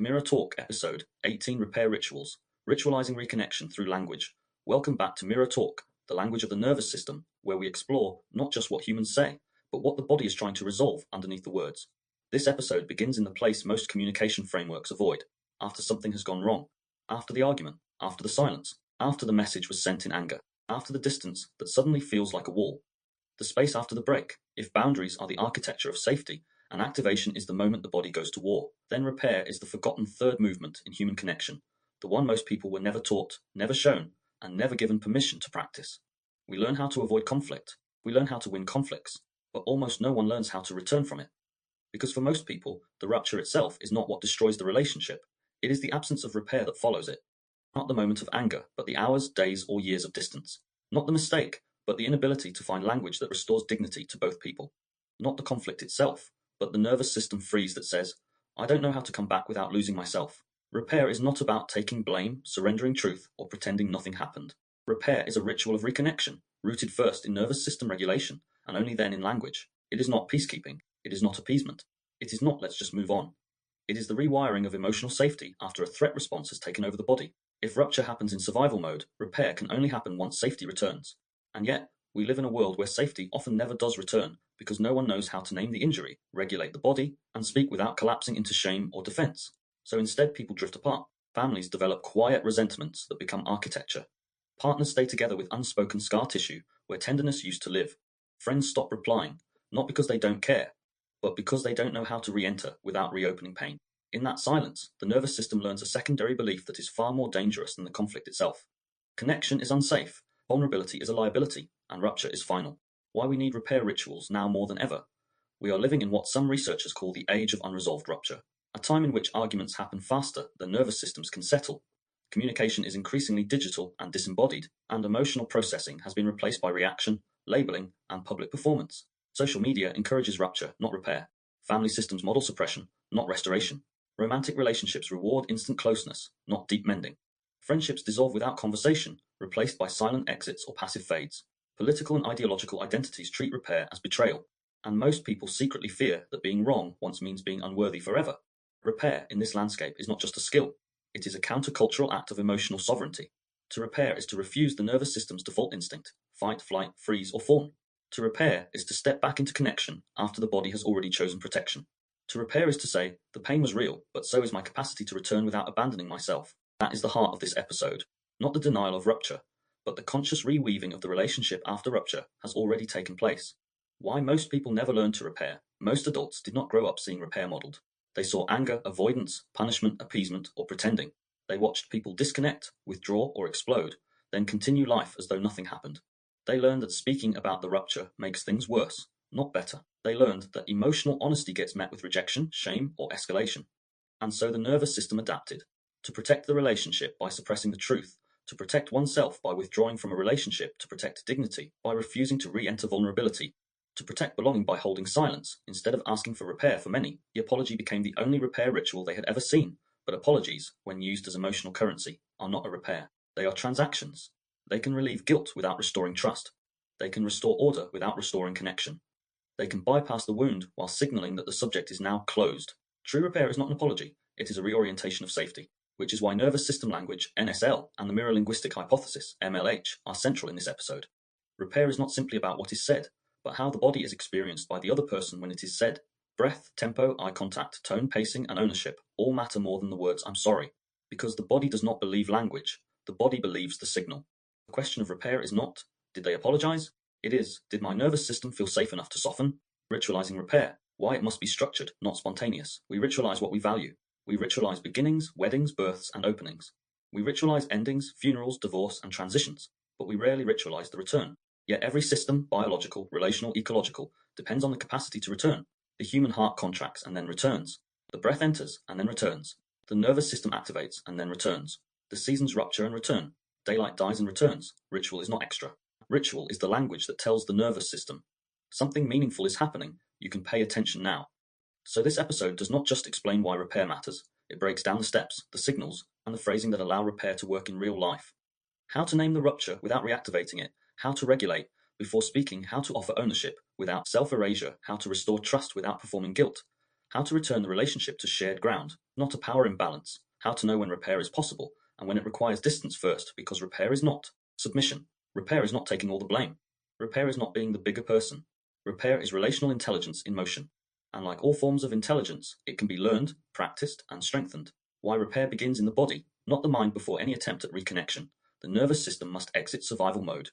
Mirror Talk episode 18 Repair Rituals, Ritualizing Reconnection Through Language. Welcome back to Mirror Talk, the language of the nervous system, where we explore not just what humans say, but what the body is trying to resolve underneath the words. This episode begins in the place most communication frameworks avoid, after something has gone wrong, after the argument, after the silence, after the message was sent in anger, after the distance that suddenly feels like a wall. The space after the break. If boundaries are the architecture of safety, and activation is the moment the body goes to war, then repair is the forgotten third movement in human connection, the one most people were never taught, never shown, and never given permission to practice. We learn how to avoid conflict, we learn how to win conflicts, but almost no one learns how to return from it. Because for most people, the rupture itself is not what destroys the relationship, it is the absence of repair that follows it. Not the moment of anger, but the hours, days, or years of distance. Not the mistake, but the inability to find language that restores dignity to both people. Not the conflict itself, but the nervous system freeze that says, I don't know how to come back without losing myself. Repair is not about taking blame, surrendering truth, or pretending nothing happened. Repair is a ritual of reconnection, rooted first in nervous system regulation, and only then in language. It is not peacekeeping. It is not appeasement. It is not let's just move on. It is the rewiring of emotional safety after a threat response has taken over the body. If rupture happens in survival mode, repair can only happen once safety returns. And yet, we live in a world where safety often never does return because no one knows how to name the injury, regulate the body, and speak without collapsing into shame or defense. So instead, people drift apart. Families develop quiet resentments that become architecture. Partners stay together with unspoken scar tissue where tenderness used to live. Friends stop replying, not because they don't care, but because they don't know how to re-enter without reopening pain. In that silence, the nervous system learns a secondary belief that is far more dangerous than the conflict itself. Connection is unsafe, vulnerability is a liability, and rupture is final. Why we need repair rituals now more than ever. We are living in what some researchers call the age of unresolved rupture, a time in which arguments happen faster than nervous systems can settle. Communication is increasingly digital and disembodied, and emotional processing has been replaced by reaction, labeling, and public performance. Social media encourages rupture, not repair. Family systems model suppression, not restoration. Romantic relationships reward instant closeness, not deep mending. Friendships dissolve without conversation, replaced by silent exits or passive fades. Political and ideological identities treat repair as betrayal, and most people secretly fear that being wrong once means being unworthy forever. Repair in this landscape is not just a skill, it is a countercultural act of emotional sovereignty. To repair is to refuse the nervous system's default instinct, fight, flight, freeze, or fawn. To repair is to step back into connection after the body has already chosen protection. To repair is to say, the pain was real, but so is my capacity to return without abandoning myself. That is the heart of this episode, not the denial of rupture, but the conscious reweaving of the relationship after rupture has already taken place. Why most people never learn to repair. Most adults did not grow up seeing repair modeled. They saw anger, avoidance, punishment, appeasement, or pretending. They watched people disconnect, withdraw, or explode, then continue life as though nothing happened. They learned that speaking about the rupture makes things worse, not better. They learned that emotional honesty gets met with rejection, shame, or escalation. And so the nervous system adapted. To protect the relationship by suppressing the truth, to protect oneself by withdrawing from a relationship, to protect dignity by refusing to re-enter vulnerability, to protect belonging by holding silence, instead of asking for repair. For many, the apology became the only repair ritual they had ever seen. But apologies, when used as emotional currency, are not a repair. They are transactions. They can relieve guilt without restoring trust. They can restore order without restoring connection. They can bypass the wound while signaling that the subject is now closed. True repair is not an apology, it is a reorientation of safety, which is why nervous system language, NSL, and the mirror linguistic hypothesis, MLH, are central in this episode. Repair is not simply about what is said, but how the body is experienced by the other person when it is said. Breath, tempo, eye contact, tone, pacing, and ownership all matter more than the words I'm sorry, because the body does not believe language, the body believes the signal. The question of repair is not, did they apologize? It is, did my nervous system feel safe enough to soften? Ritualizing repair, why it must be structured, not spontaneous. We ritualize what we value. We ritualize beginnings, weddings, births, and openings. We ritualize endings, funerals, divorce, and transitions, but we rarely ritualize the return. Yet every system, biological, relational, ecological, depends on the capacity to return. The human heart contracts and then returns. The breath enters and then returns. The nervous system activates and then returns. The seasons rupture and return. Daylight dies and returns. Ritual is not extra. Ritual is the language that tells the nervous system, something meaningful is happening, you can pay attention now. So this episode does not just explain why repair matters, it breaks down the steps, the signals, and the phrasing that allow repair to work in real life. How to name the rupture without reactivating it, how to regulate before speaking, how to offer ownership without self-erasure, how to restore trust without performing guilt, how to return the relationship to shared ground, not a power imbalance, how to know when repair is possible and when it requires distance first, because repair is not submission. Repair is not taking all the blame. Repair is not being the bigger person. Repair is relational intelligence in motion. And like all forms of intelligence, it can be learned, practiced, and strengthened. Why repair begins in the body, not the mind before any attempt at reconnection. The nervous system must exit survival mode.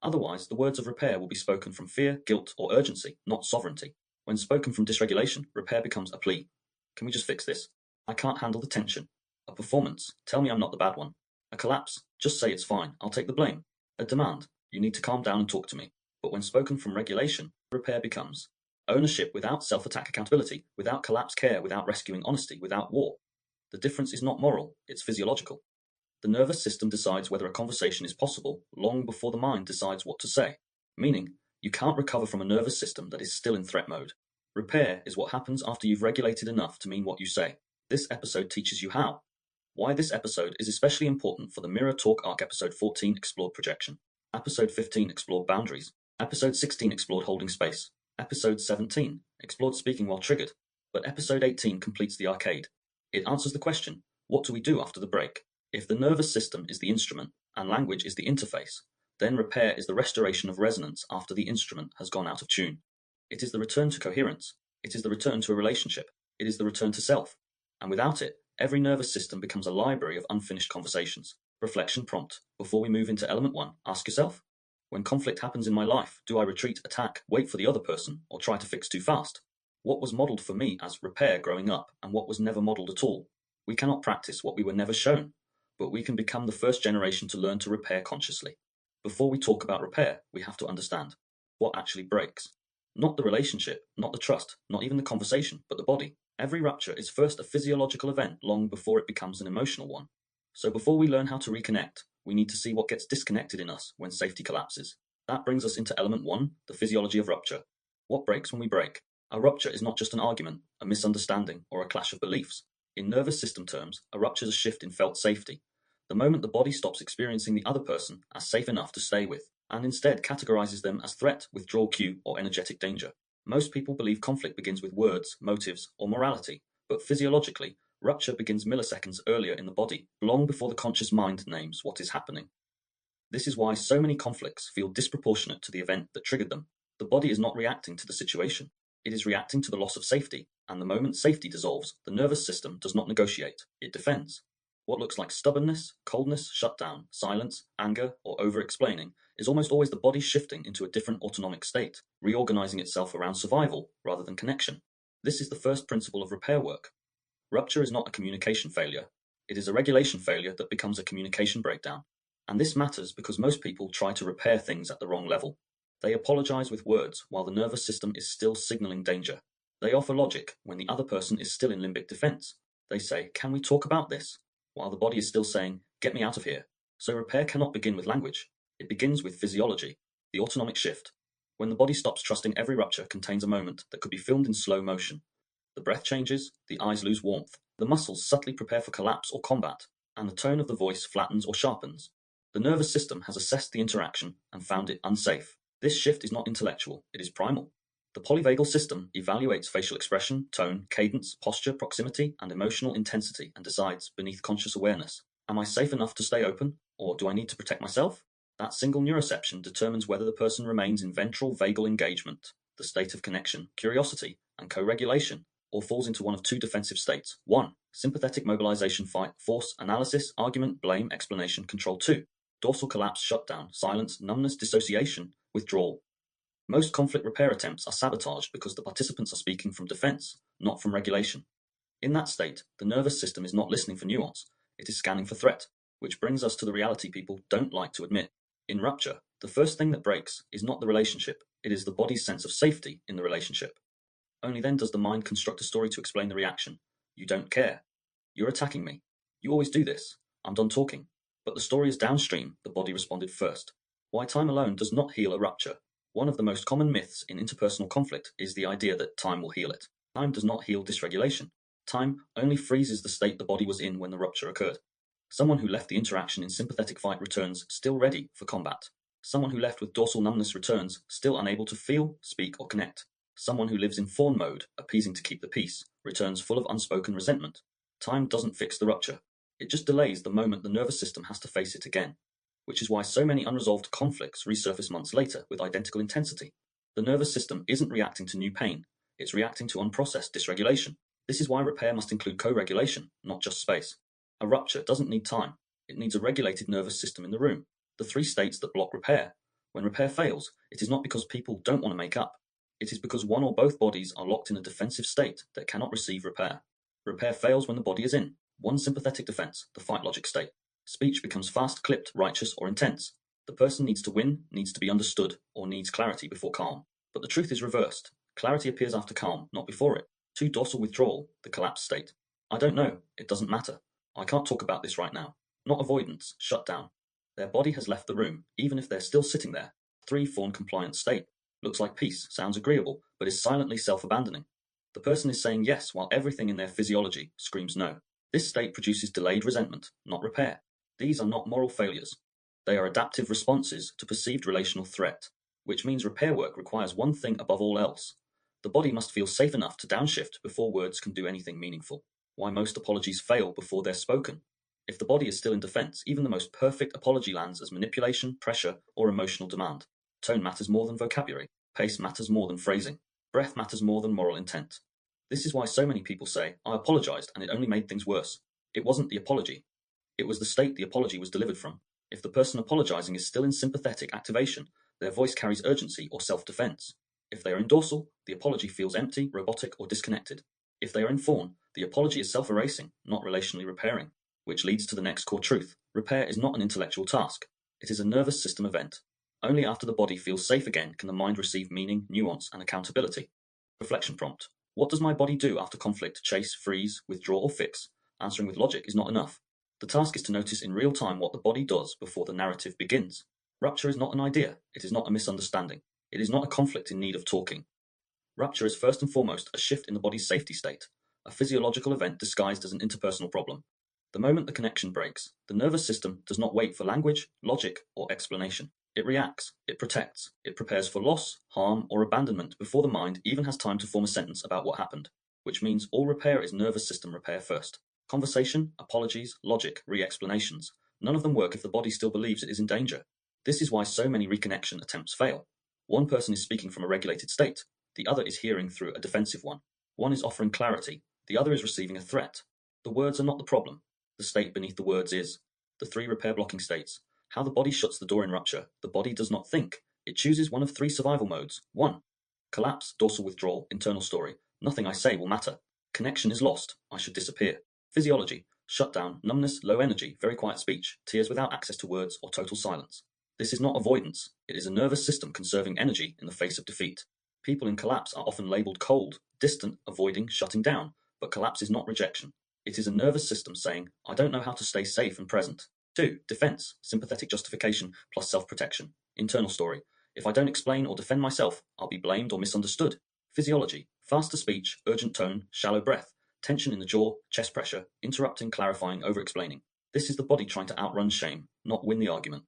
Otherwise, the words of repair will be spoken from fear, guilt, or urgency, not sovereignty. When spoken from dysregulation, repair becomes a plea. Can we just fix this? I can't handle the tension. A performance, tell me I'm not the bad one. A collapse, just say it's fine, I'll take the blame. A demand, you need to calm down and talk to me. But when spoken from regulation, repair becomes ownership without self-attack accountability, without collapse care, without rescuing honesty, without war. The difference is not moral, it's physiological. The nervous system decides whether a conversation is possible long before the mind decides what to say. Meaning, you can't recover from a nervous system that is still in threat mode. Repair is what happens after you've regulated enough to mean what you say. This episode teaches you how. Why this episode is especially important for the Mirror Talk Arc. Episode 14 explored projection. Episode 15 explored boundaries. Episode 16 explored holding space. Episode 17 explored speaking while triggered. But episode 18 completes the arcade. It answers the question, what do we do after the break? If the nervous system is the instrument and language is the interface, then repair is the restoration of resonance after the instrument has gone out of tune. It is the return to coherence. It is the return to a relationship. It is the return to self. And without it, every nervous system becomes a library of unfinished conversations. Reflection prompt. Before we move into element 1, ask yourself, when conflict happens in my life, do I retreat, attack, wait for the other person, or try to fix too fast? What was modeled for me as repair growing up, and what was never modeled at all? We cannot practice what we were never shown, but we can become the first generation to learn to repair consciously. Before we talk about repair, we have to understand what actually breaks. Not the relationship, not the trust, not even the conversation, but the body. Every rupture is first a physiological event long before it becomes an emotional one. So before we learn how to reconnect, we need to see what gets disconnected in us when safety collapses. That brings us into element 1, the physiology of rupture. What breaks when we break? A rupture is not just an argument, a misunderstanding, or a clash of beliefs. In nervous system terms, a rupture is a shift in felt safety. The moment the body stops experiencing the other person as safe enough to stay with, and instead categorizes them as threat, withdrawal cue, or energetic danger. Most people believe conflict begins with words, motives, or morality, but physiologically, rupture begins milliseconds earlier in the body, long before the conscious mind names what is happening. This is why so many conflicts feel disproportionate to the event that triggered them. The body is not reacting to the situation. It is reacting to the loss of safety, and the moment safety dissolves, the nervous system does not negotiate, it defends. What looks like stubbornness, coldness, shutdown, silence, anger, or over-explaining is almost always the body shifting into a different autonomic state, reorganizing itself around survival rather than connection. This is the first principle of repair work. Rupture is not a communication failure. It is a regulation failure that becomes a communication breakdown. And this matters because most people try to repair things at the wrong level. They apologize with words while the nervous system is still signaling danger. They offer logic when the other person is still in limbic defense. They say, "Can we talk about this?" while the body is still saying, "Get me out of here." So repair cannot begin with language. It begins with physiology, the autonomic shift. When the body stops trusting every rupture contains a moment that could be filmed in slow motion. The breath changes, the eyes lose warmth, the muscles subtly prepare for collapse or combat, and the tone of the voice flattens or sharpens. The nervous system has assessed the interaction and found it unsafe. This shift is not intellectual, it is primal. The polyvagal system evaluates facial expression, tone, cadence, posture, proximity, and emotional intensity and decides, beneath conscious awareness, am I safe enough to stay open, or do I need to protect myself? That single neuroception determines whether the person remains in ventral vagal engagement, the state of connection, curiosity, and co-regulation, or falls into one of two defensive states. 1. Sympathetic mobilization, fight, force, analysis, argument, blame, explanation, control. 2. Dorsal collapse, shutdown, silence, numbness, dissociation, withdrawal. Most conflict repair attempts are sabotaged because the participants are speaking from defense, not from regulation. In that state, the nervous system is not listening for nuance, it is scanning for threat, which brings us to the reality people don't like to admit. In rupture, the first thing that breaks is not the relationship, it is the body's sense of safety in the relationship. Only then does the mind construct a story to explain the reaction. You don't care. You're attacking me. You always do this. I'm done talking. But the story is downstream, the body responded first. Why time alone does not heal a rupture. One of the most common myths in interpersonal conflict is the idea that time will heal it. Time does not heal dysregulation. Time only freezes the state the body was in when the rupture occurred. Someone who left the interaction in sympathetic fight returns still ready for combat. Someone who left with dorsal numbness returns still unable to feel, speak, or connect. Someone who lives in fawn mode, appeasing to keep the peace, returns full of unspoken resentment. Time doesn't fix the rupture. It just delays the moment the nervous system has to face it again, which is why so many unresolved conflicts resurface months later with identical intensity. The nervous system isn't reacting to new pain, it's reacting to unprocessed dysregulation. This is why repair must include co-regulation, not just space. A rupture doesn't need time, it needs a regulated nervous system in the room. The three states that block repair. When repair fails, it is not because people don't want to make up. It is because one or both bodies are locked in a defensive state that cannot receive repair. Repair fails when the body is in one sympathetic defense, the fight logic state. Speech becomes fast, clipped, righteous, or intense. The person needs to win, needs to be understood, or needs clarity before calm. But the truth is reversed. Clarity appears after calm, not before it. Too docile withdrawal, the collapse state. I don't know, it doesn't matter. I can't talk about this right now. Not avoidance, shut down. Their body has left the room, even if they're still sitting there. 3. Fawn compliant state. Looks like peace, sounds agreeable, but is silently self-abandoning. The person is saying yes while everything in their physiology screams no. This state produces delayed resentment, not repair. These are not moral failures. They are adaptive responses to perceived relational threat, which means repair work requires one thing above all else. The body must feel safe enough to downshift before words can do anything meaningful. Why most apologies fail before they're spoken. If the body is still in defense, even the most perfect apology lands as manipulation, pressure, or emotional demand. Tone matters more than vocabulary. Pace matters more than phrasing. Breath matters more than moral intent. This is why so many people say, I apologized and it only made things worse. It wasn't the apology. It was the state the apology was delivered from. If the person apologizing is still in sympathetic activation, their voice carries urgency or self-defense. If they are in dorsal, the apology feels empty, robotic, or disconnected. If they are in fawn, the apology is self-erasing, not relationally repairing. Which leads to the next core truth. Repair is not an intellectual task. It is a nervous system event. Only after the body feels safe again can the mind receive meaning, nuance, and accountability. Reflection prompt. What does my body do after conflict? Chase, freeze, withdraw, or fix? Answering with logic is not enough. The task is to notice in real time what the body does before the narrative begins. Rupture is not an idea. It is not a misunderstanding. It is not a conflict in need of talking. Rupture is first and foremost a shift in the body's safety state, a physiological event disguised as an interpersonal problem. The moment the connection breaks, the nervous system does not wait for language, logic, or explanation. It reacts, it protects, it prepares for loss, harm, or abandonment before the mind even has time to form a sentence about what happened, which means all repair is nervous system repair first. Conversation, apologies, logic, re-explanations. None of them work if the body still believes it is in danger. This is why so many reconnection attempts fail. One person is speaking from a regulated state, the other is hearing through a defensive one. One is offering clarity, the other is receiving a threat. The words are not the problem. The state beneath the words is. The 3 repair blocking states. How the body shuts the door in rupture. The body does not think. It chooses one of 3 survival modes. 1. Collapse, dorsal withdrawal, internal story. Nothing I say will matter. Connection is lost. I should disappear. Physiology. Shutdown, numbness, low energy, very quiet speech, tears without access to words, or total silence. This is not avoidance. It is a nervous system conserving energy in the face of defeat. People in collapse are often labeled cold, distant, avoiding, shutting down, but collapse is not rejection. It is a nervous system saying, I don't know how to stay safe and present. 2. Defense, sympathetic justification plus self-protection. Internal story. If I don't explain or defend myself, I'll be blamed or misunderstood. Physiology, faster speech, urgent tone, shallow breath, tension in the jaw, chest pressure, interrupting, clarifying, over-explaining. This is the body trying to outrun shame, not win the argument.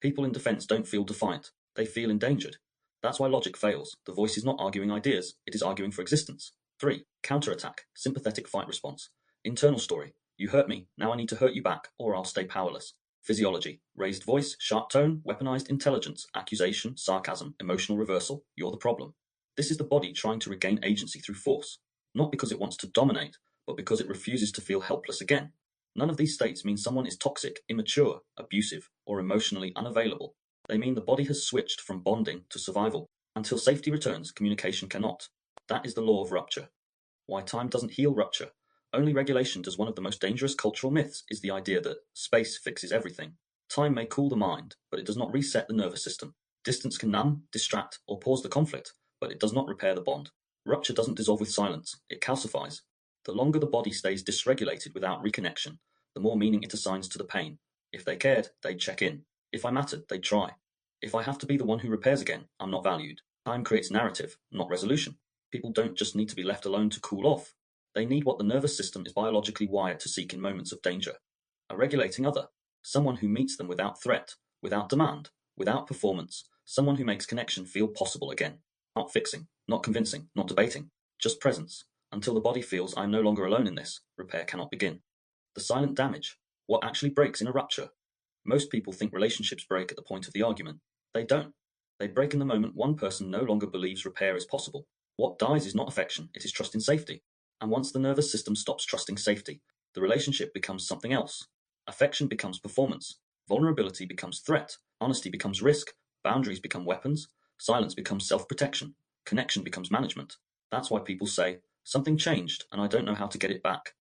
People in defense don't feel defiant. They feel endangered. That's why logic fails. The voice is not arguing ideas, it is arguing for existence. 3. Counterattack, sympathetic fight response. Internal story. You hurt me, now I need to hurt you back, or I'll stay powerless. Physiology. Raised voice, sharp tone, weaponized intelligence, accusation, sarcasm, emotional reversal. You're the problem. This is the body trying to regain agency through force. Not because it wants to dominate, but because it refuses to feel helpless again. None of these states mean someone is toxic, immature, abusive, or emotionally unavailable. They mean the body has switched from bonding to survival. Until safety returns, communication cannot. That is the law of rupture. Why time doesn't heal rupture. Only regulation does. One of the most dangerous cultural myths is the idea that space fixes everything. Time may cool the mind, but it does not reset the nervous system. Distance can numb, distract, or pause the conflict, but it does not repair the bond. Rupture doesn't dissolve with silence, it calcifies. The longer the body stays dysregulated without reconnection, the more meaning it assigns to the pain. If they cared, they'd check in. If I mattered, they'd try. If I have to be the one who repairs again, I'm not valued. Time creates narrative, not resolution. People don't just need to be left alone to cool off. They need what the nervous system is biologically wired to seek in moments of danger. A regulating other. Someone who meets them without threat, without demand, without performance. Someone who makes connection feel possible again. Not fixing, Not convincing, not debating, just presence. Until the body feels I am no longer alone in this, repair cannot begin. The silent damage. What actually breaks in a rupture? Most people think relationships break at the point of the argument. They don't. They break in the moment one person no longer believes repair is possible. What dies is not affection, it is trust in safety. And once the nervous system stops trusting safety, the relationship becomes something else. Affection becomes performance. Vulnerability becomes threat. Honesty becomes risk. Boundaries become weapons. Silence becomes self-protection. Connection becomes management. That's why people say, something changed and I don't know how to get it back.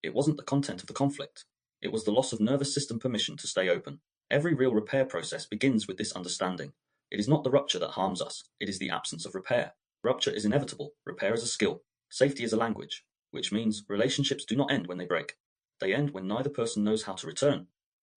It wasn't the content of the conflict. It was the loss of nervous system permission to stay open. Every real repair process begins with this understanding. It is not the rupture that harms us, it is the absence of repair. Rupture is inevitable, repair is a skill. Safety is a language, which means relationships do not end when they break. They end when neither person knows how to return.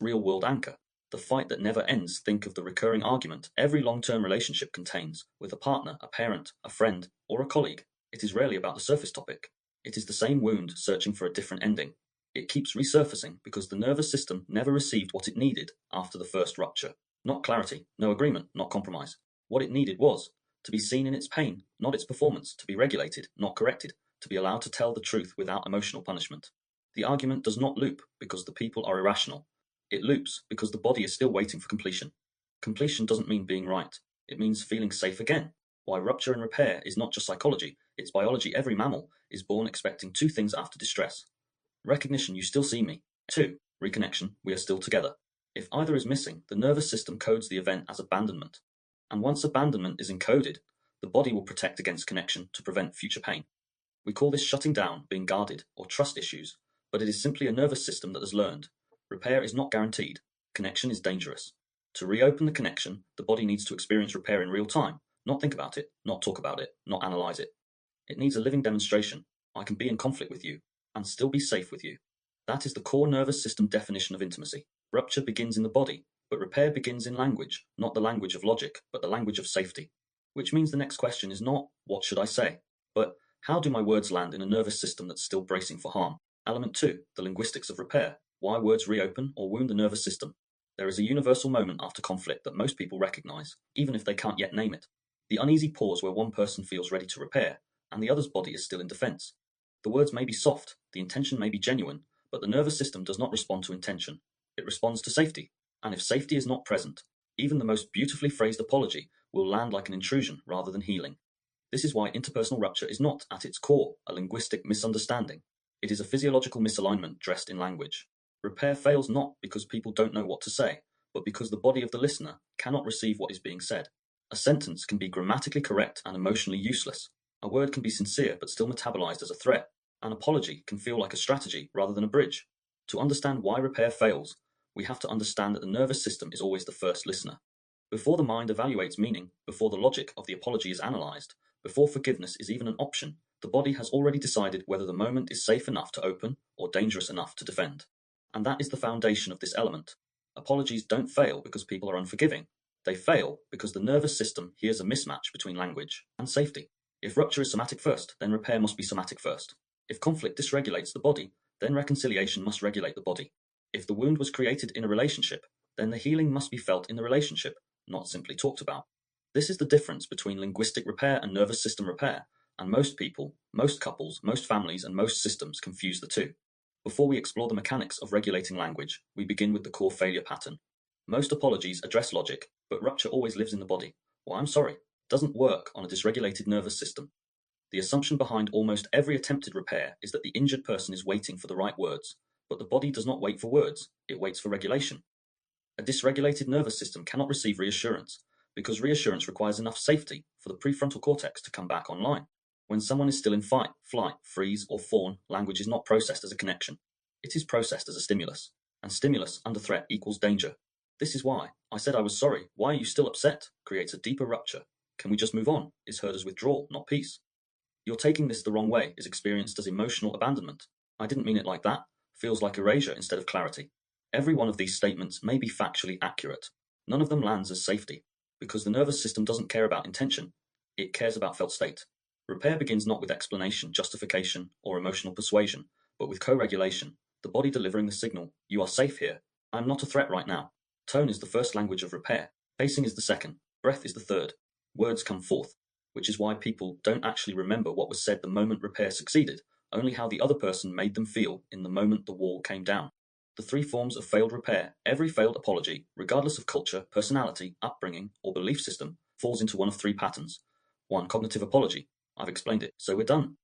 Real-world anchor. The fight that never ends. Think of the recurring argument every long-term relationship contains, with a partner, a parent, a friend, or a colleague. It is rarely about the surface topic. It is the same wound searching for a different ending. It keeps resurfacing because the nervous system never received what it needed after the first rupture. Not clarity, no agreement, not compromise. What it needed was to be seen in its pain, not its performance, to be regulated, not corrected, to be allowed to tell the truth without emotional punishment. The argument does not loop because the people are irrational. It loops because the body is still waiting for completion. Completion doesn't mean being right. It means feeling safe again. Why rupture and repair is not just psychology, it's biology. Every mammal is born expecting two things after distress. Recognition, you still see me. 2. Reconnection, we are still together. If either is missing, the nervous system codes the event as abandonment. And once abandonment is encoded, the body will protect against connection to prevent future pain. We call this shutting down, being guarded, or trust issues, but it is simply a nervous system that has learned. Repair is not guaranteed. Connection is dangerous. To reopen the connection, the body needs to experience repair in real time, not think about it, not talk about it, not analyze it. It needs a living demonstration. I can be in conflict with you and still be safe with you. That is the core nervous system definition of intimacy. Rupture begins in the body, but repair begins in language, not the language of logic, but the language of safety. Which means the next question is not, what should I say? But, how do my words land in a nervous system that's still bracing for harm? Element 2, the linguistics of repair. Why words reopen or wound the nervous system. There is a universal moment after conflict that most people recognize, even if they can't yet name it. The uneasy pause where one person feels ready to repair, and the other's body is still in defense. The words may be soft, the intention may be genuine, but the nervous system does not respond to intention. It responds to safety. And if safety is not present, even the most beautifully phrased apology will land like an intrusion rather than healing. This is why interpersonal rupture is not, at its core, a linguistic misunderstanding. It is a physiological misalignment dressed in language. Repair fails not because people don't know what to say, but because the body of the listener cannot receive what is being said. A sentence can be grammatically correct and emotionally useless. A word can be sincere but still metabolized as a threat. An apology can feel like a strategy rather than a bridge. To understand why repair fails, we have to understand that the nervous system is always the first listener. Before the mind evaluates meaning, before the logic of the apology is analyzed, before forgiveness is even an option, the body has already decided whether the moment is safe enough to open or dangerous enough to defend. And that is the foundation of this element. Apologies don't fail because people are unforgiving. They fail because the nervous system hears a mismatch between language and safety. If rupture is somatic first, then repair must be somatic first. If conflict dysregulates the body, then reconciliation must regulate the body. If the wound was created in a relationship, then the healing must be felt in the relationship, not simply talked about. This is the difference between linguistic repair and nervous system repair, and most people, most couples, most families, and most systems confuse the two. Before we explore the mechanics of regulating language, we begin with the core failure pattern. Most apologies address logic, but rupture always lives in the body. Well, I'm sorry, doesn't work on a dysregulated nervous system. The assumption behind almost every attempted repair is that the injured person is waiting for the right words, but the body does not wait for words, it waits for regulation. A dysregulated nervous system cannot receive reassurance, because reassurance requires enough safety for the prefrontal cortex to come back online. When someone is still in fight, flight, freeze, or fawn, language is not processed as a connection. It is processed as a stimulus, and stimulus under threat equals danger. This is why I said I was sorry. Why are you still upset? Creates a deeper rupture. Can we just move on? Is heard as withdrawal, not peace. You're taking this the wrong way is experienced as emotional abandonment. I didn't mean it like that. Feels like erasure instead of clarity. Every one of these statements may be factually accurate. None of them lands as safety, because the nervous system doesn't care about intention. It cares about felt state. Repair begins not with explanation, justification, or emotional persuasion, but with co-regulation, the body delivering the signal, you are safe here. I'm not a threat right now. Tone is the first language of repair. Pacing is the second. Breath is the third. Words come forth. which is why people don't actually remember what was said the moment repair succeeded, only how the other person made them feel in the moment the wall came down. The three forms of failed repair. Every failed apology, regardless of culture, personality, upbringing, or belief system, falls into one of three patterns. 1. Cognitive apology. I've explained it, so we're done.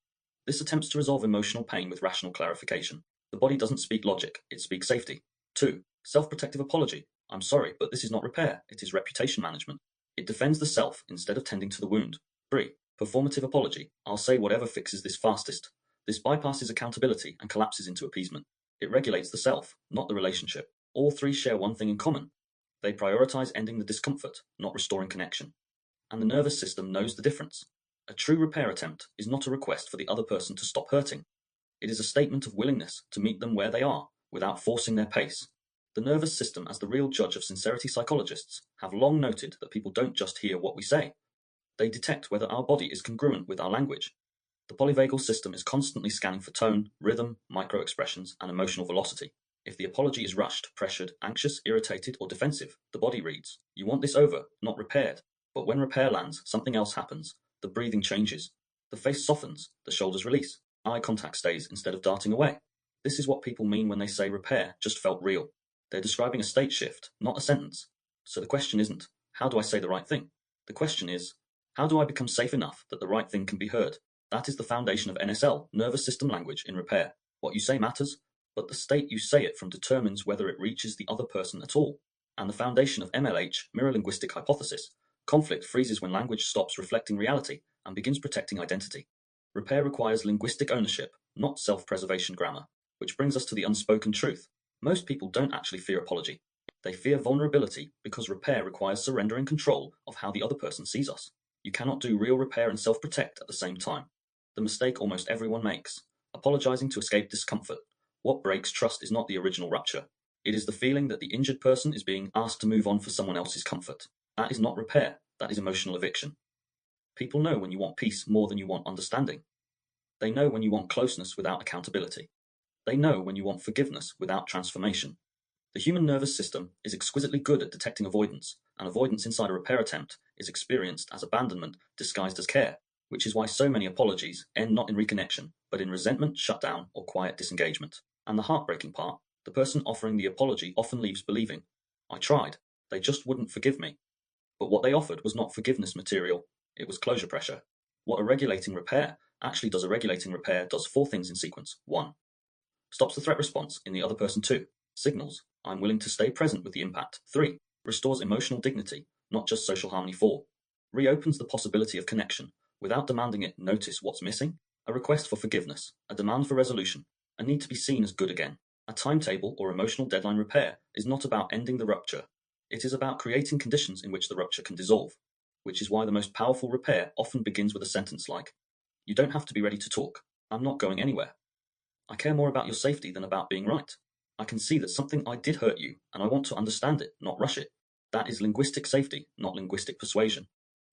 This attempts to resolve emotional pain with rational clarification. The body doesn't speak logic, it speaks safety. 2. Self-protective apology. I'm sorry, but this is not repair, it is reputation management. It defends the self instead of tending to the wound. 3. Performative apology. I'll say whatever fixes this fastest. This bypasses accountability and collapses into appeasement. It regulates the self, not the relationship. All three share one thing in common. They prioritize ending the discomfort, not restoring connection. And the nervous system knows the difference. A true repair attempt is not a request for the other person to stop hurting. It is a statement of willingness to meet them where they are, without forcing their pace. The nervous system, as the real judge of sincerity, psychologists have long noted that people don't just hear what we say. They detect whether our body is congruent with our language. The polyvagal system is constantly scanning for tone, rhythm, micro-expressions, and emotional velocity. If the apology is rushed, pressured, anxious, irritated, or defensive, the body reads, "You want this over, not repaired." But when repair lands, something else happens. The breathing changes. The face softens, the shoulders release. Eye contact stays instead of darting away. This is what people mean when they say repair just felt real. They're describing a state shift, not a sentence. So the question isn't, how do I say the right thing? The question is, how do I become safe enough that the right thing can be heard? That is the foundation of NSL, nervous system language, in repair. What you say matters, but the state you say it from determines whether it reaches the other person at all. And the foundation of MLH, mirror linguistic hypothesis. Conflict freezes when language stops reflecting reality and begins protecting identity. Repair requires linguistic ownership, not self-preservation grammar, which brings us to the unspoken truth. Most people don't actually fear apology. They fear vulnerability because repair requires surrendering control of how the other person sees us. You cannot do real repair and self-protect at the same time. The mistake almost everyone makes, apologizing to escape discomfort. What breaks trust is not the original rupture. It is the feeling that the injured person is being asked to move on for someone else's comfort. That is not repair, that is emotional eviction. People know when you want peace more than you want understanding. They know when you want closeness without accountability. They know when you want forgiveness without transformation. The human nervous system is exquisitely good at detecting avoidance, and avoidance inside a repair attempt is experienced as abandonment disguised as care, which is why so many apologies end not in reconnection, but in resentment, shutdown, or quiet disengagement. And the heartbreaking part, the person offering the apology often leaves believing, "I tried, they just wouldn't forgive me." But what they offered was not forgiveness material, it was closure pressure. What a regulating repair actually does, a regulating repair does four things in sequence. 1. Stops the threat response in the other person. 2. Signals, I'm willing to stay present with the impact. 3. Restores emotional dignity, not just social harmony. 4. Reopens the possibility of connection, without demanding it. Notice what's missing: a request for forgiveness, a demand for resolution, a need to be seen as good again. A timetable or emotional deadline. Repair is not about ending the rupture. It is about creating conditions in which the rupture can dissolve, which is why the most powerful repair often begins with a sentence like, "You don't have to be ready to talk. I'm not going anywhere. I care more about your safety than about being right. I can see that something I did hurt you, and I want to understand it, not rush it." That is linguistic safety, not linguistic persuasion.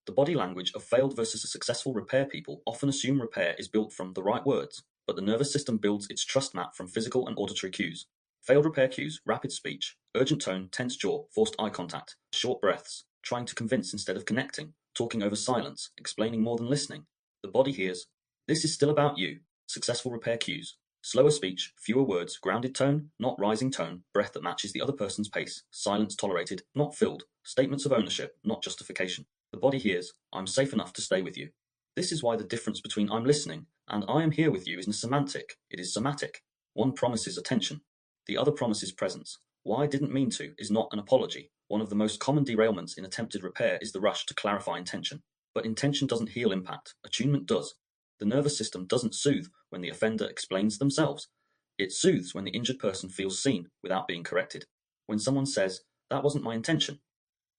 The body language of failed versus a successful repair people often assume repair is built from the right words, but the nervous system builds its trust map from physical and auditory cues. Failed repair cues: rapid speech, urgent tone, tense jaw, forced eye contact, short breaths, trying to convince instead of connecting, talking over silence, explaining more than listening. The body hears, "This is still about you." Successful repair cues: slower speech, fewer words, grounded tone, not rising tone, breath that matches the other person's pace, silence tolerated, not filled, statements of ownership, not justification. The body hears, "I'm safe enough to stay with you." This is why the difference between "I'm listening" and "I am here with you" isn't semantic, it is somatic. One promises attention, the other promises presence. "Why I didn't mean to" is not an apology. One of the most common derailments in attempted repair is the rush to clarify intention. But intention doesn't heal impact, attunement does. The nervous system doesn't soothe when the offender explains themselves. It soothes when the injured person feels seen without being corrected. When someone says, "That wasn't my intention,"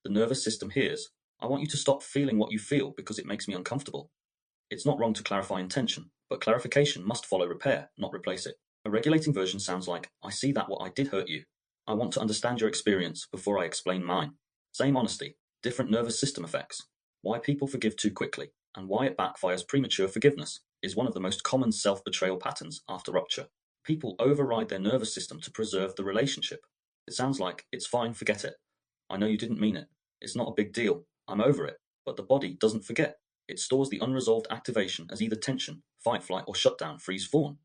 the nervous system hears, "I want you to stop feeling what you feel because it makes me uncomfortable." It's not wrong to clarify intention, but clarification must follow repair, not replace it. A regulating version sounds like, "I see that what I did hurt you. I want to understand your experience before I explain mine." Same honesty, different nervous system effects. Why people forgive too quickly, and why it backfires. Premature forgiveness is one of the most common self-betrayal patterns after rupture. People override their nervous system to preserve the relationship. It sounds like, "It's fine, forget it. I know you didn't mean it. It's not a big deal. I'm over it." But the body doesn't forget. It stores the unresolved activation as either tension, fight, flight, or shutdown, freeze, fawn.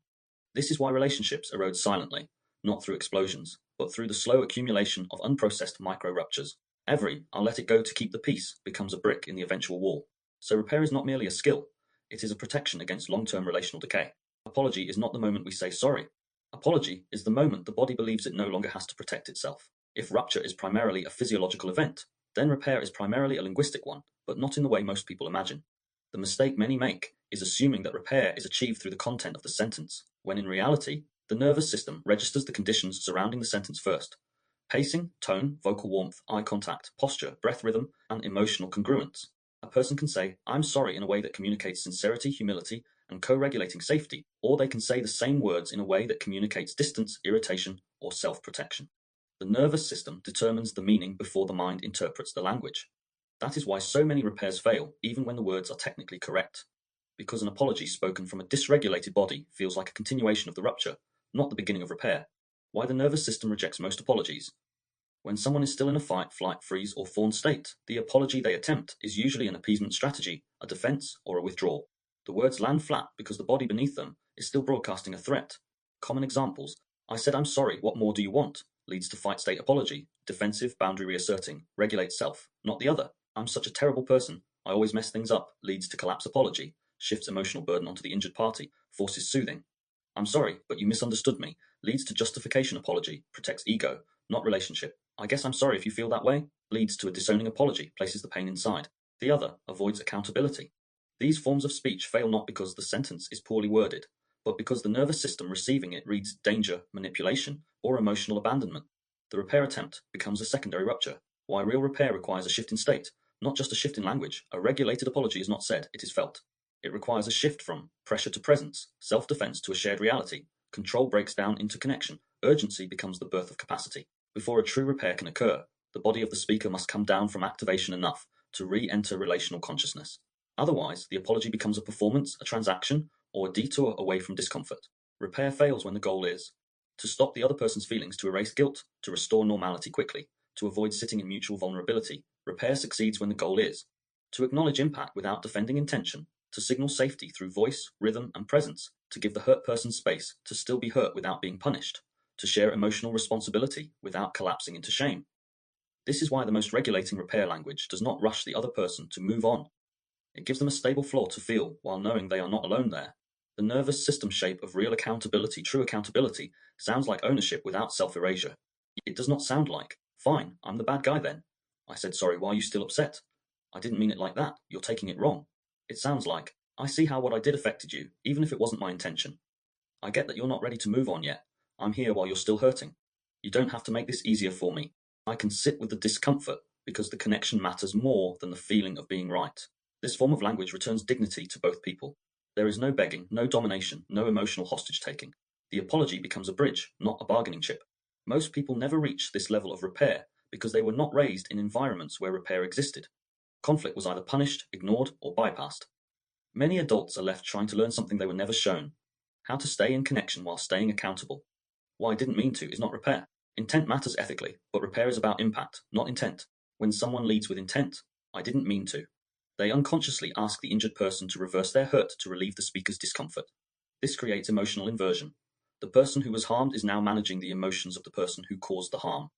This is why relationships erode silently, not through explosions, but through the slow accumulation of unprocessed micro-ruptures. Every "I'll let it go to keep the peace" becomes a brick in the eventual wall. So repair is not merely a skill, it is a protection against long-term relational decay. Apology is not the moment we say sorry. Apology is the moment the body believes it no longer has to protect itself. If rupture is primarily a physiological event, then repair is primarily a linguistic one, but not in the way most people imagine. The mistake many make is assuming that repair is achieved through the content of the sentence, when in reality, the nervous system registers the conditions surrounding the sentence first. Pacing, tone, vocal warmth, eye contact, posture, breath rhythm, and emotional congruence. A person can say, "I'm sorry" in a way that communicates sincerity, humility, and co-regulating safety, or they can say the same words in a way that communicates distance, irritation, or self-protection. The nervous system determines the meaning before the mind interprets the language. That is why so many repairs fail, even when the words are technically correct. Because an apology spoken from a dysregulated body feels like a continuation of the rupture, not the beginning of repair. Why the nervous system rejects most apologies. When someone is still in a fight, flight, freeze, or fawn state, the apology they attempt is usually an appeasement strategy, a defense, or a withdrawal. The words land flat because the body beneath them is still broadcasting a threat. Common examples: "I said I'm sorry, what more do you want?" leads to fight state apology, defensive, boundary reasserting, regulate self, not the other. "I'm such a terrible person, I always mess things up," leads to collapse apology, shifts emotional burden onto the injured party, forces soothing. "I'm sorry, but you misunderstood me," leads to justification apology, protects ego, not relationship. "I guess I'm sorry if you feel that way," leads to a disowning apology, places the pain inside. The other avoids accountability. These forms of speech fail not because the sentence is poorly worded, but because the nervous system receiving it reads danger, manipulation, or emotional abandonment. The repair attempt becomes a secondary rupture. Why real repair requires a shift in state, not just a shift in language. A regulated apology is not said, it is felt. It requires a shift from pressure to presence, self-defense to a shared reality. Control breaks down into connection. Urgency becomes the birth of capacity. Before a true repair can occur, the body of the speaker must come down from activation enough to re-enter relational consciousness. Otherwise, the apology becomes a performance, a transaction, or a detour away from discomfort. Repair fails when the goal is to stop the other person's feelings, to erase guilt, to restore normality quickly, to avoid sitting in mutual vulnerability. Repair succeeds when the goal is to acknowledge impact without defending intention, to signal safety through voice, rhythm, and presence, to give the hurt person space to still be hurt without being punished, to share emotional responsibility without collapsing into shame. This is why the most regulating repair language does not rush the other person to move on. It gives them a stable floor to feel while knowing they are not alone there. The nervous system shape of real accountability, true accountability, sounds like ownership without self-erasure. It does not sound like, "Fine, I'm the bad guy then. I said sorry, why are you still upset? I didn't mean it like that, you're taking it wrong." It sounds like, "I see how what I did affected you, even if it wasn't my intention. I get that you're not ready to move on yet. I'm here while you're still hurting. You don't have to make this easier for me. I can sit with the discomfort because the connection matters more than the feeling of being right." This form of language returns dignity to both people. There is no begging, no domination, no emotional hostage taking. The apology becomes a bridge, not a bargaining chip. Most people never reach this level of repair because they were not raised in environments where repair existed. Conflict was either punished, ignored, or bypassed. Many adults are left trying to learn something they were never shown: how to stay in connection while staying accountable. "Why I didn't mean to" is not repair. Intent matters ethically, but repair is about impact, not intent. When someone leads with intent, "I didn't mean to," they unconsciously ask the injured person to reverse their hurt to relieve the speaker's discomfort. This creates emotional inversion. The person who was harmed is now managing the emotions of the person who caused the harm.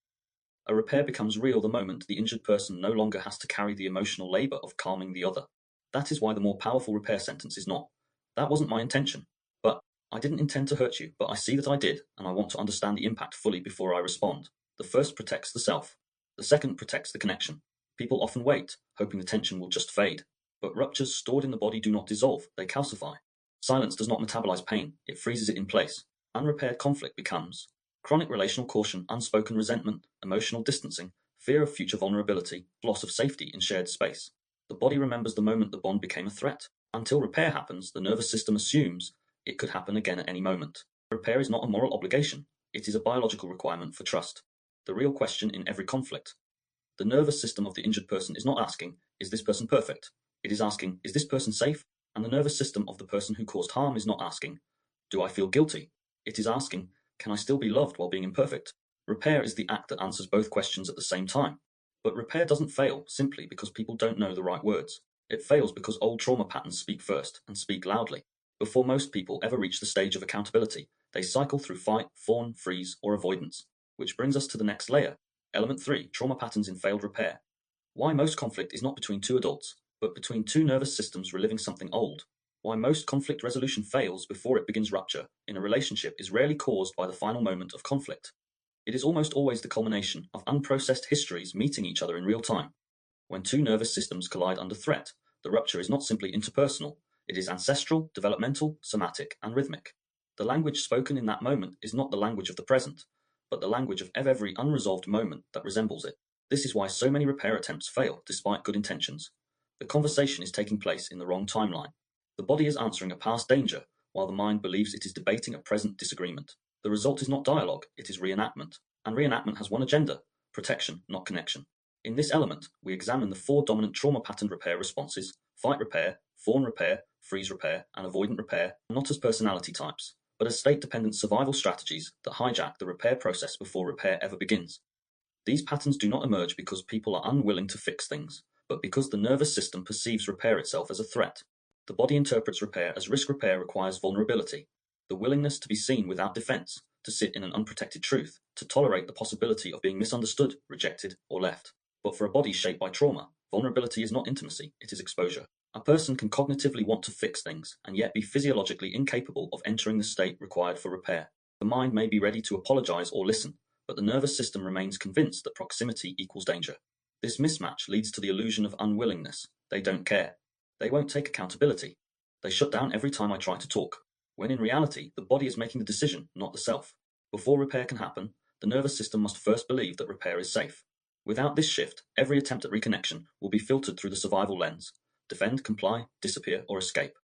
A repair becomes real the moment the injured person no longer has to carry the emotional labor of calming the other. That is why the more powerful repair sentence is not, "That wasn't my intention," but "I didn't intend to hurt you, but I see that I did, and I want to understand the impact fully before I respond." The first protects the self. The second protects the connection. People often wait, hoping the tension will just fade. But ruptures stored in the body do not dissolve, they calcify. Silence does not metabolize pain, it freezes it in place. Unrepaired conflict becomes chronic relational caution, unspoken resentment, emotional distancing, fear of future vulnerability, loss of safety in shared space. The body remembers the moment the bond became a threat. Until repair happens, the nervous system assumes it could happen again at any moment. Repair is not a moral obligation, it is a biological requirement for trust. The real question in every conflict. The nervous system of the injured person is not asking, "Is this person perfect?" It is asking, "Is this person safe?" And the nervous system of the person who caused harm is not asking, "Do I feel guilty?" It is asking, "Can I still be loved while being imperfect?" Repair is the act that answers both questions at the same time. But repair doesn't fail simply because people don't know the right words. It fails because old trauma patterns speak first and speak loudly. Before most people ever reach the stage of accountability, they cycle through fight, fawn, freeze, or avoidance. Which brings us to the next layer. Element 3, trauma patterns in failed repair. Why most conflict is not between two adults, but between two nervous systems reliving something old. Why most conflict resolution fails before it begins rupture in a relationship is rarely caused by the final moment of conflict. It is almost always the culmination of unprocessed histories meeting each other in real time. When two nervous systems collide under threat, the rupture is not simply interpersonal, it is ancestral, developmental, somatic, and rhythmic. The language spoken in that moment is not the language of the present, but the language of every unresolved moment that resembles it. This is why so many repair attempts fail despite good intentions. The conversation is taking place in the wrong timeline. The body is answering a past danger, while the mind believes it is debating a present disagreement. The result is not dialogue, it is reenactment. And reenactment has one agenda: protection, not connection. In this element, we examine the 4 dominant trauma pattern repair responses: fight repair, fawn repair, freeze repair, and avoidant repair, not as personality types, but as state-dependent survival strategies that hijack the repair process before repair ever begins. These patterns do not emerge because people are unwilling to fix things, but because the nervous system perceives repair itself as a threat. The body interprets repair as risk. Repair requires vulnerability, the willingness to be seen without defense, to sit in an unprotected truth, to tolerate the possibility of being misunderstood, rejected, or left. But for a body shaped by trauma, vulnerability is not intimacy, it is exposure. A person can cognitively want to fix things and yet be physiologically incapable of entering the state required for repair. The mind may be ready to apologize or listen, but the nervous system remains convinced that proximity equals danger. This mismatch leads to the illusion of unwillingness. They don't care. They won't take accountability. They shut down every time I try to talk, when in reality, the body is making the decision, not the self. Before repair can happen, the nervous system must first believe that repair is safe. Without this shift, every attempt at reconnection will be filtered through the survival lens: defend, comply, disappear, or escape.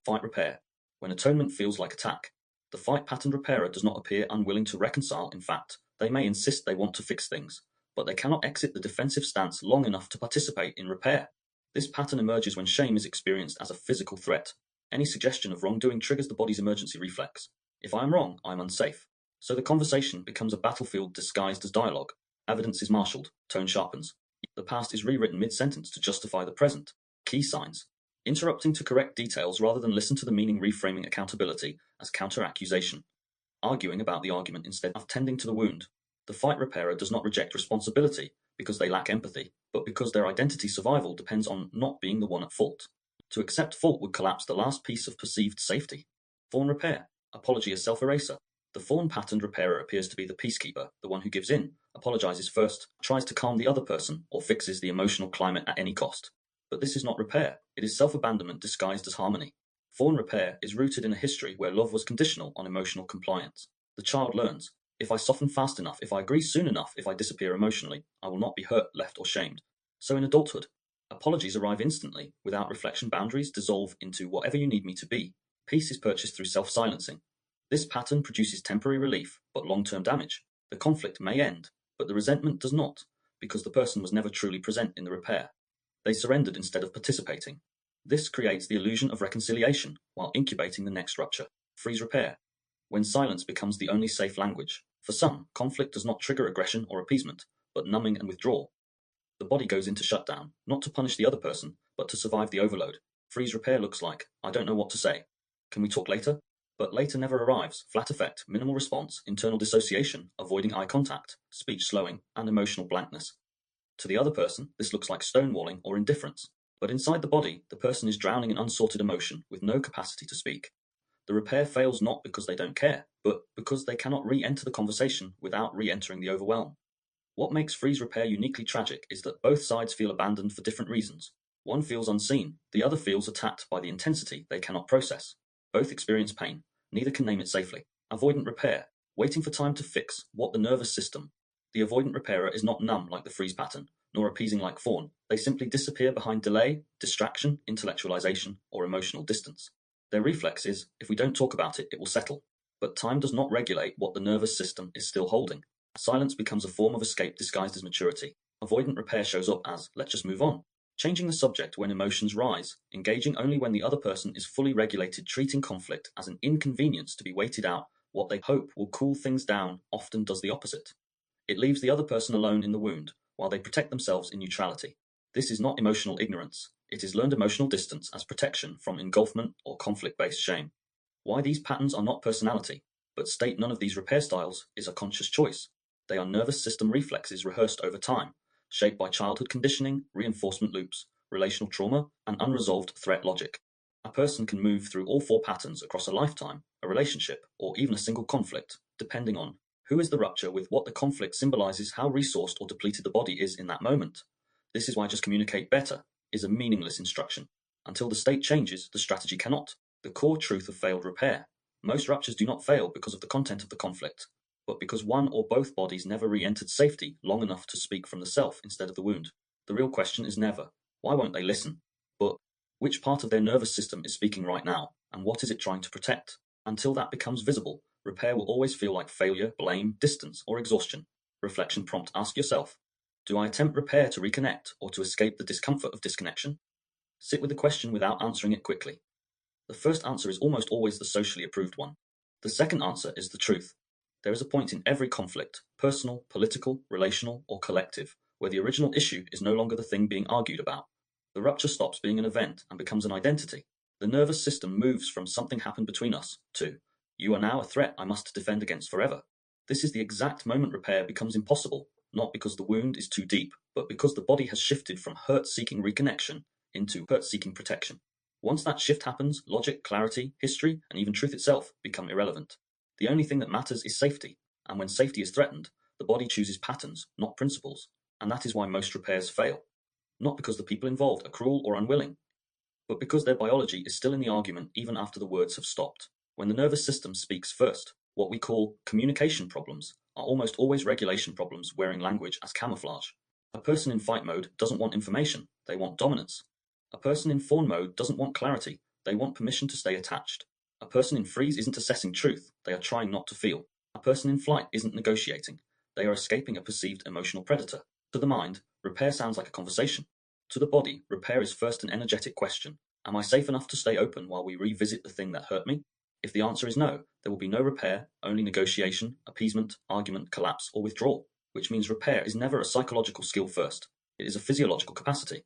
Fight repair, when atonement feels like attack. The fight pattern repairer does not appear unwilling to reconcile. In fact, they may insist they want to fix things, but they cannot exit the defensive stance long enough to participate in repair. This pattern emerges when shame is experienced as a physical threat. Any suggestion of wrongdoing triggers the body's emergency reflex. If I am wrong, I am unsafe. So the conversation becomes a battlefield disguised as dialogue. Evidence is marshaled, tone sharpens. The past is rewritten mid-sentence to justify the present. Key signs: interrupting to correct details rather than listen to the meaning, reframing accountability as counter-accusation. Arguing about the argument instead of tending to the wound. The fight repairer does not reject responsibility because they lack empathy, but because their identity survival depends on not being the one at fault. To accept fault would collapse the last piece of perceived safety. Fawn repair, apology as self-eraser. The fawn-patterned repairer appears to be the peacekeeper, the one who gives in, apologizes first, tries to calm the other person, or fixes the emotional climate at any cost. But this is not repair, it is self-abandonment disguised as harmony. Fawn repair is rooted in a history where love was conditional on emotional compliance. The child learns: if I soften fast enough, if I agree soon enough, if I disappear emotionally, I will not be hurt, left, or shamed. So in adulthood, apologies arrive instantly, without reflection. Boundaries dissolve into whatever you need me to be. Peace is purchased through self-silencing. This pattern produces temporary relief, but long-term damage. The conflict may end, but the resentment does not, because the person was never truly present in the repair. They surrendered instead of participating. This creates the illusion of reconciliation, while incubating the next rupture. Freeze repair, when silence becomes the only safe language. For some, conflict does not trigger aggression or appeasement, but numbing and withdrawal. The body goes into shutdown, not to punish the other person, but to survive the overload. Freeze repair looks like: I don't know what to say. Can we talk later? But later never arrives. Flat effect, minimal response, internal dissociation, avoiding eye contact, speech slowing, and emotional blankness. To the other person, this looks like stonewalling or indifference. But inside the body, the person is drowning in unsorted emotion with no capacity to speak. The repair fails not because they don't care, but because they cannot re-enter the conversation without re-entering the overwhelm. What makes freeze repair uniquely tragic is that both sides feel abandoned for different reasons. One feels unseen, the other feels attacked by the intensity they cannot process. Both experience pain, neither can name it safely. Avoidant repair, waiting for time to fix what the nervous system. The avoidant repairer is not numb like the freeze pattern, nor appeasing like fawn. They simply disappear behind delay, distraction, intellectualization, or emotional distance. Their reflex is: if we don't talk about it, it will settle. But time does not regulate what the nervous system is still holding. Silence becomes a form of escape disguised as maturity. Avoidant repair shows up as: let's just move on. Changing the subject when emotions rise, engaging only when the other person is fully regulated, treating conflict as an inconvenience to be waited out. What they hope will cool things down often does the opposite. It leaves the other person alone in the wound, while they protect themselves in neutrality. This is not emotional ignorance, It is learned emotional distance as protection from engulfment or conflict-based shame. Why these patterns are not personality, but state none of these repair styles is a conscious choice. They are nervous system reflexes rehearsed over time, shaped by childhood conditioning, reinforcement loops, relational trauma, and unresolved threat logic. A person can move through all four patterns across a lifetime, a relationship, or even a single conflict, depending on who is the rupture with what the conflict symbolizes, how resourced or depleted the body is in that moment. This is why just communicate better is a meaningless instruction. Until the state changes, the strategy cannot. The core truth of failed repair. Most ruptures do not fail because of the content of the conflict, but because one or both bodies never re-entered safety long enough to speak from the self instead of the wound. The real question is never, why won't they listen? But, which part of their nervous system is speaking right now, and what is it trying to protect? Until that becomes visible, repair will always feel like failure, blame, distance, or exhaustion. Reflection prompt: ask yourself, do I attempt repair to reconnect or to escape the discomfort of disconnection? Sit with the question without answering it quickly. The first answer is almost always the socially approved one. The second answer is the truth. There is a point in every conflict, personal, political, relational, or collective, where the original issue is no longer the thing being argued about. The rupture stops being an event and becomes an identity. The nervous system moves from something happened between us to, you are now a threat I must defend against forever. This is the exact moment repair becomes impossible, not because the wound is too deep, but because the body has shifted from hurt-seeking reconnection into hurt-seeking protection. Once that shift happens, logic, clarity, history, and even truth itself become irrelevant. The only thing that matters is safety, and when safety is threatened, the body chooses patterns, not principles, and that is why most repairs fail. Not because the people involved are cruel or unwilling, but because their biology is still in the argument even after the words have stopped. When the nervous system speaks first, what we call communication problems are almost always regulation problems wearing language as camouflage. A person in fight mode doesn't want information, they want dominance. A person in fawn mode doesn't want clarity, they want permission to stay attached. A person in freeze isn't assessing truth, they are trying not to feel. A person in flight isn't negotiating, they are escaping a perceived emotional predator. To the mind, repair sounds like a conversation. To the body, repair is first an energetic question. Am I safe enough to stay open while we revisit the thing that hurt me? If the answer is no, there will be no repair, only negotiation, appeasement, argument, collapse, or withdrawal, which means repair is never a psychological skill first. It is a physiological capacity.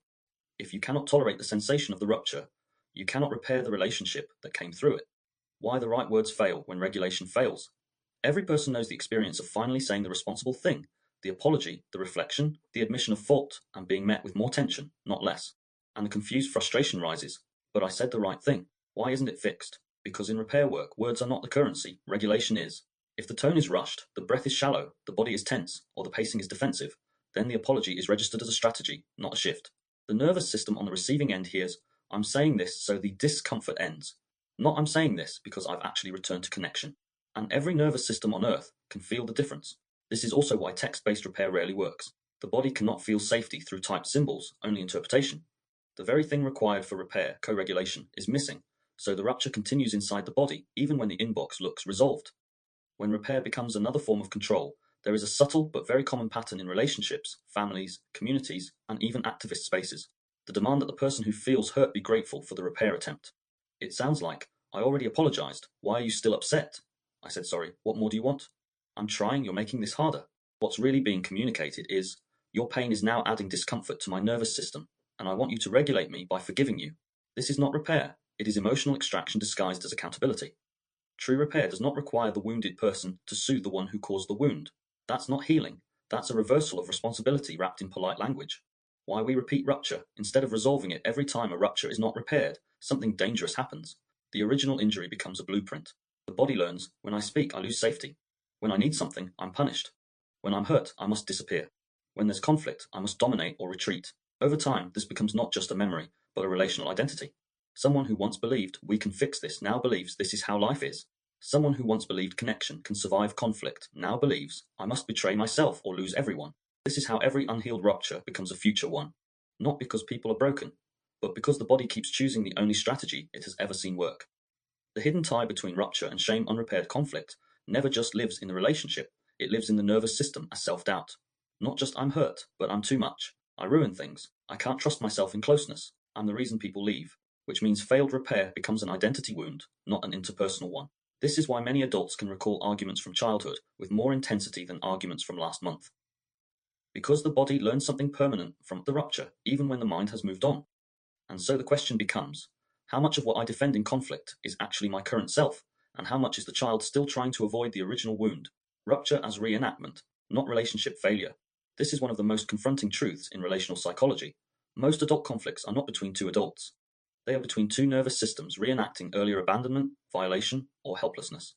If you cannot tolerate the sensation of the rupture, you cannot repair the relationship that came through it. Why the right words fail when regulation fails? Every person knows the experience of finally saying the responsible thing, the apology, the reflection, the admission of fault, and being met with more tension, not less. And the confused frustration rises. But I said the right thing. Why isn't it fixed? Because in repair work, words are not the currency, regulation is. If the tone is rushed, the breath is shallow, the body is tense, or the pacing is defensive, then the apology is registered as a strategy, not a shift. The nervous system on the receiving end hears, I'm saying this so the discomfort ends. Not I'm saying this because I've actually returned to connection. And every nervous system on Earth can feel the difference. This is also why text-based repair rarely works. The body cannot feel safety through typed symbols, only interpretation. The very thing required for repair, co-regulation, is missing, so the rupture continues inside the body, even when the inbox looks resolved. When repair becomes another form of control, there is a subtle but very common pattern in relationships, families, communities, and even activist spaces. The demand that the person who feels hurt be grateful for the repair attempt. It sounds like, I already apologized, why are you still upset? I said sorry, what more do you want? I'm trying, you're making this harder. What's really being communicated is, your pain is now adding discomfort to my nervous system, and I want you to regulate me by forgiving you. This is not repair, it is emotional extraction disguised as accountability. True repair does not require the wounded person to soothe the one who caused the wound. That's not healing, that's a reversal of responsibility wrapped in polite language. Why we repeat rupture, instead of resolving it every time a rupture is not repaired, something dangerous happens. The original injury becomes a blueprint. The body learns, when I speak, I lose safety. When I need something, I'm punished. When I'm hurt, I must disappear. When there's conflict, I must dominate or retreat. Over time, this becomes not just a memory, but a relational identity. Someone who once believed, we can fix this, now believes this is how life is. Someone who once believed connection can survive conflict, now believes, I must betray myself or lose everyone. This is how every unhealed rupture becomes a future one. Not because people are broken, but because the body keeps choosing the only strategy it has ever seen work. The hidden tie between rupture and shame unrepaired conflict never just lives in the relationship, it lives in the nervous system as self-doubt. Not just I'm hurt, but I'm too much. I ruin things. I can't trust myself in closeness. I'm the reason people leave, which means failed repair becomes an identity wound, not an interpersonal one. This is why many adults can recall arguments from childhood with more intensity than arguments from last month. Because the body learns something permanent from the rupture, even when the mind has moved on. And so the question becomes, how much of what I defend in conflict is actually my current self, and how much is the child still trying to avoid the original wound? Rupture as reenactment, not relationship failure. This is one of the most confronting truths in relational psychology. Most adult conflicts are not between two adults. They are between two nervous systems reenacting earlier abandonment, violation, or helplessness,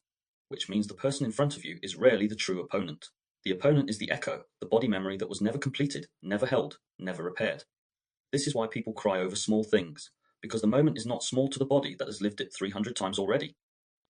which means the person in front of you is rarely the true opponent. The opponent is the echo, the body memory that was never completed, never held, never repaired. This is why people cry over small things, because the moment is not small to the body that has lived it 300 times already.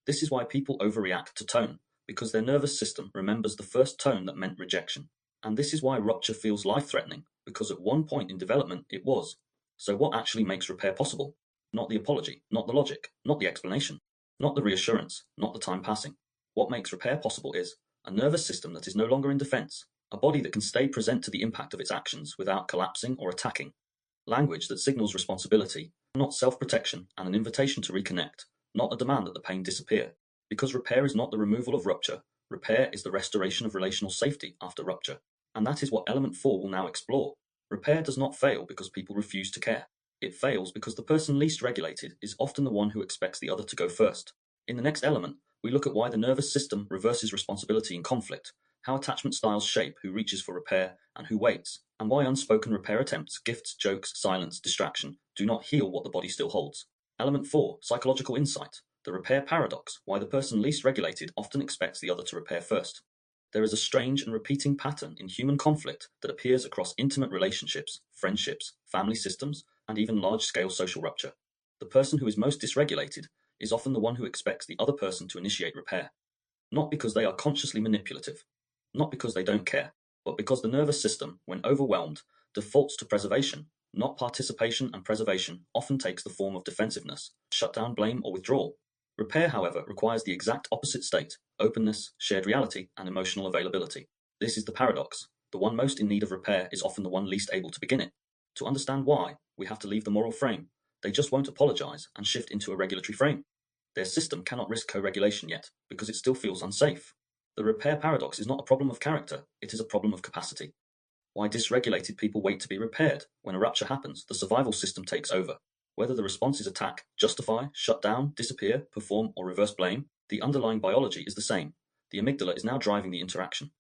This is why people overreact to tone, because their nervous system remembers the first tone that meant rejection. And this is why rupture feels life-threatening, because at one point in development it was. So what actually makes repair possible? Not the apology, not the logic, not the explanation, not the reassurance, not the time passing. What makes repair possible is a nervous system that is no longer in defense, a body that can stay present to the impact of its actions without collapsing or attacking, language that signals responsibility, not self-protection, and an invitation to reconnect, not a demand that the pain disappear. Because repair is not the removal of rupture, repair is the restoration of relational safety after rupture. And that is what element 4 will now explore. Repair does not fail because people refuse to care. It fails because the person least regulated is often the one who expects the other to go first. In the next element, we look at why the nervous system reverses responsibility in conflict, how attachment styles shape who reaches for repair and who waits, and why unspoken repair attempts, gifts, jokes, silence, distraction, do not heal what the body still holds. Element 4, psychological insight, the repair paradox, why the person least regulated often expects the other to repair first. There is a strange and repeating pattern in human conflict that appears across intimate relationships, friendships, family systems, and even large-scale social rupture. The person who is most dysregulated is often the one who expects the other person to initiate repair. Not because they are consciously manipulative, not because they don't care, but because the nervous system, when overwhelmed, defaults to preservation, not participation, and preservation often takes the form of defensiveness, shutdown, blame, or withdrawal. Repair, however, requires the exact opposite state, openness, shared reality, and emotional availability. This is the paradox. The one most in need of repair is often the one least able to begin it. To understand why, we have to leave the moral frame. They just won't apologize and shift into a regulatory frame. Their system cannot risk co-regulation yet, because it still feels unsafe. The repair paradox is not a problem of character, it is a problem of capacity. Why dysregulated people wait to be repaired. When a rupture happens, the survival system takes over. Whether the response is attack, justify, shut down, disappear, perform, or reverse blame, the underlying biology is the same. The amygdala is now driving the interaction.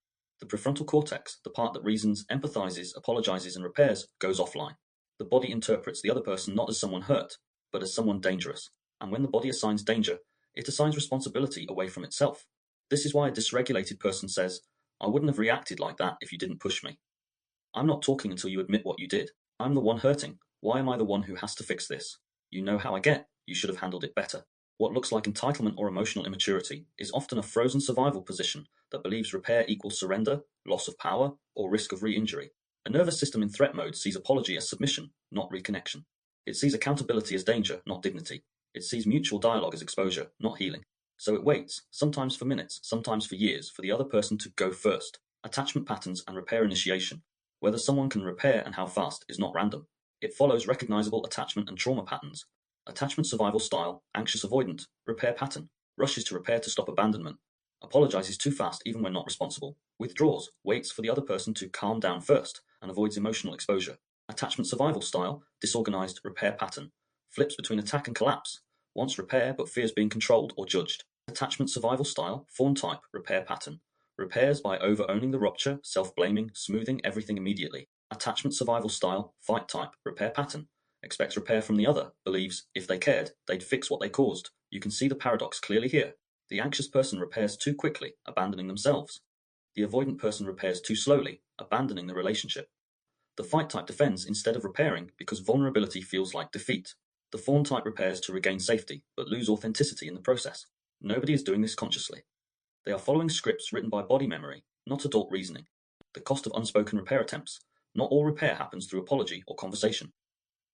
The prefrontal cortex, the part that reasons, empathizes, apologizes, and repairs, goes offline. The body interprets the other person not as someone hurt, but as someone dangerous. And when the body assigns danger, it assigns responsibility away from itself. This is why a dysregulated person says, I wouldn't have reacted like that if you didn't push me. I'm not talking until you admit what you did. I'm the one hurting. Why am I the one who has to fix this? You know how I get. You should have handled it better. What looks like entitlement or emotional immaturity is often a frozen survival position that believes repair equals surrender, loss of power, or risk of re-injury. A nervous system in threat mode sees apology as submission, not reconnection. It sees accountability as danger, not dignity. It sees mutual dialogue as exposure, not healing. So it waits, sometimes for minutes, sometimes for years, for the other person to go first. Attachment patterns and repair initiation. Whether someone can repair and how fast is not random. It follows recognizable attachment and trauma patterns. Attachment survival style, anxious avoidant, repair pattern, rushes to repair to stop abandonment, apologizes too fast even when not responsible, withdraws, waits for the other person to calm down first, and avoids emotional exposure. Attachment survival style, disorganized repair pattern, flips between attack and collapse, wants repair but fears being controlled or judged. Attachment survival style, fawn type, repair pattern, repairs by over-owning the rupture, self-blaming, smoothing everything immediately. Attachment survival style, fight type, repair pattern, expects repair from the other, believes if they cared, they'd fix what they caused. You can see the paradox clearly here. The anxious person repairs too quickly, abandoning themselves. The avoidant person repairs too slowly, abandoning the relationship. The fight type defends instead of repairing because vulnerability feels like defeat. The fawn type repairs to regain safety, but lose authenticity in the process. Nobody is doing this consciously. They are following scripts written by body memory, not adult reasoning. The cost of unspoken repair attempts. Not all repair happens through apology or conversation.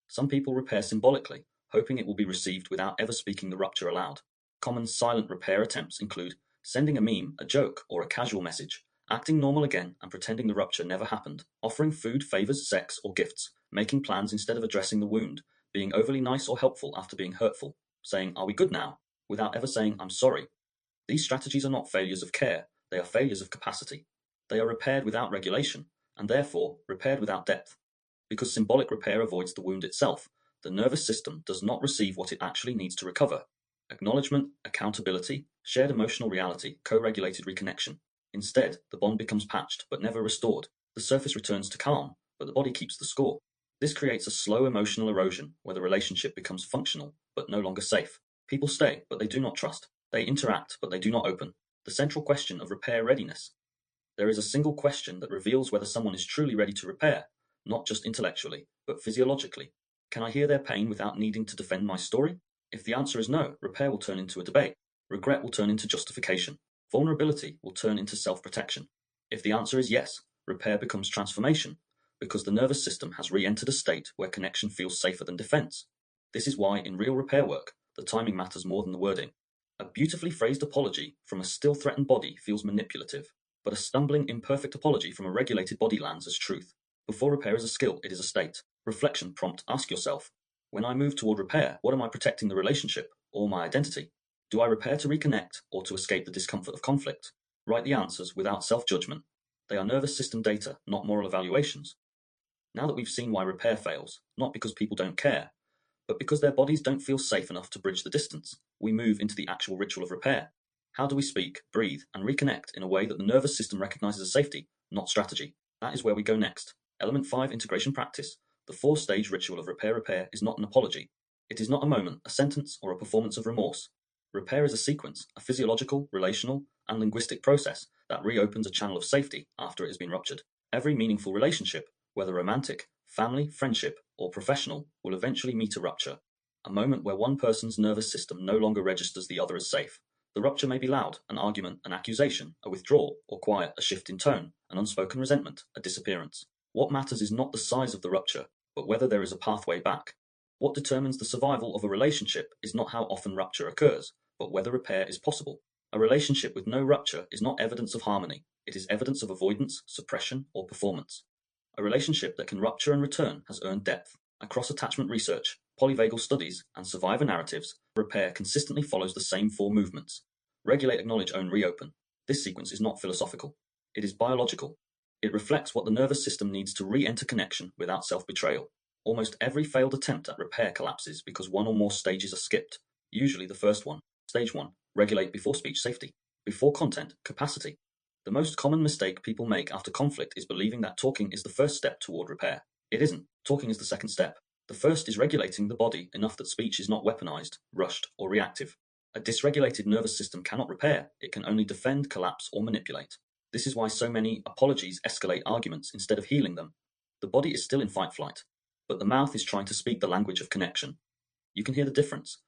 Some people repair symbolically, hoping it will be received without ever speaking the rupture aloud. Common silent repair attempts include sending a meme, a joke, or a casual message, acting normal again and pretending the rupture never happened, offering food, favors, sex, or gifts, making plans instead of addressing the wound, being overly nice or helpful after being hurtful, saying, "Are we good now?" without ever saying, "I'm sorry." These strategies are not failures of care, they are failures of capacity. They are repaired without regulation, and therefore repaired without depth. Because symbolic repair avoids the wound itself, the nervous system does not receive what it actually needs to recover. Acknowledgement, accountability, shared emotional reality, co-regulated reconnection. Instead, the bond becomes patched but never restored. The surface returns to calm, but the body keeps the score. This creates a slow emotional erosion where the relationship becomes functional but no longer safe. People stay, but they do not trust. They interact, but they do not open. The central question of repair readiness. There is a single question that reveals whether someone is truly ready to repair, not just intellectually, but physiologically. Can I hear their pain without needing to defend my story? If the answer is no, repair will turn into a debate. Regret will turn into justification. Vulnerability will turn into self-protection. If the answer is yes, repair becomes transformation, because the nervous system has re-entered a state where connection feels safer than defense. This is why, in real repair work, the timing matters more than the wording. A beautifully phrased apology from a still threatened body feels manipulative, but a stumbling, imperfect apology from a regulated body lands as truth. Before repair is a skill, it is a state. Reflection prompt: ask yourself, when I move toward repair, what am I protecting, the relationship or my identity? Do I repair to reconnect or to escape the discomfort of conflict? Write the answers without self-judgment. They are nervous system data, not moral evaluations. Now that we've seen why repair fails, not because people don't care, but because their bodies don't feel safe enough to bridge the distance, we move into the actual ritual of repair. How do we speak, breathe, and reconnect in a way that the nervous system recognizes as safety, not strategy? That is where we go next. Element 5, integration practice. The 4-stage ritual of repair. Repair is not an apology. It is not a moment, a sentence, or a performance of remorse. Repair is a sequence, a physiological, relational, and linguistic process that reopens a channel of safety after it has been ruptured. Every meaningful relationship, whether romantic, family, friendship, or professional, will eventually meet a rupture, a moment where one person's nervous system no longer registers the other as safe. The rupture may be loud, an argument, an accusation, a withdrawal, or quiet, a shift in tone, an unspoken resentment, a disappearance. What matters is not the size of the rupture, but whether there is a pathway back. What determines the survival of a relationship is not how often rupture occurs, but whether repair is possible. A relationship with no rupture is not evidence of harmony, it is evidence of avoidance, suppression, or performance. A relationship that can rupture and return has earned depth. Across attachment research, polyvagal studies, and survivor narratives, repair consistently follows the same 4 movements. Regulate, acknowledge, own, reopen. This sequence is not philosophical. It is biological. It reflects what the nervous system needs to re-enter connection without self-betrayal. Almost every failed attempt at repair collapses because one or more stages are skipped. Usually the first one. Stage 1. Regulate before speech, safety. Before content, capacity. The most common mistake people make after conflict is believing that talking is the first step toward repair. It isn't. Talking is the second step. The first is regulating the body enough that speech is not weaponized, rushed, or reactive. A dysregulated nervous system cannot repair. It can only defend, collapse, or manipulate. This is why so many apologies escalate arguments instead of healing them. The body is still in fight-flight, but the mouth is trying to speak the language of connection. You can hear the difference.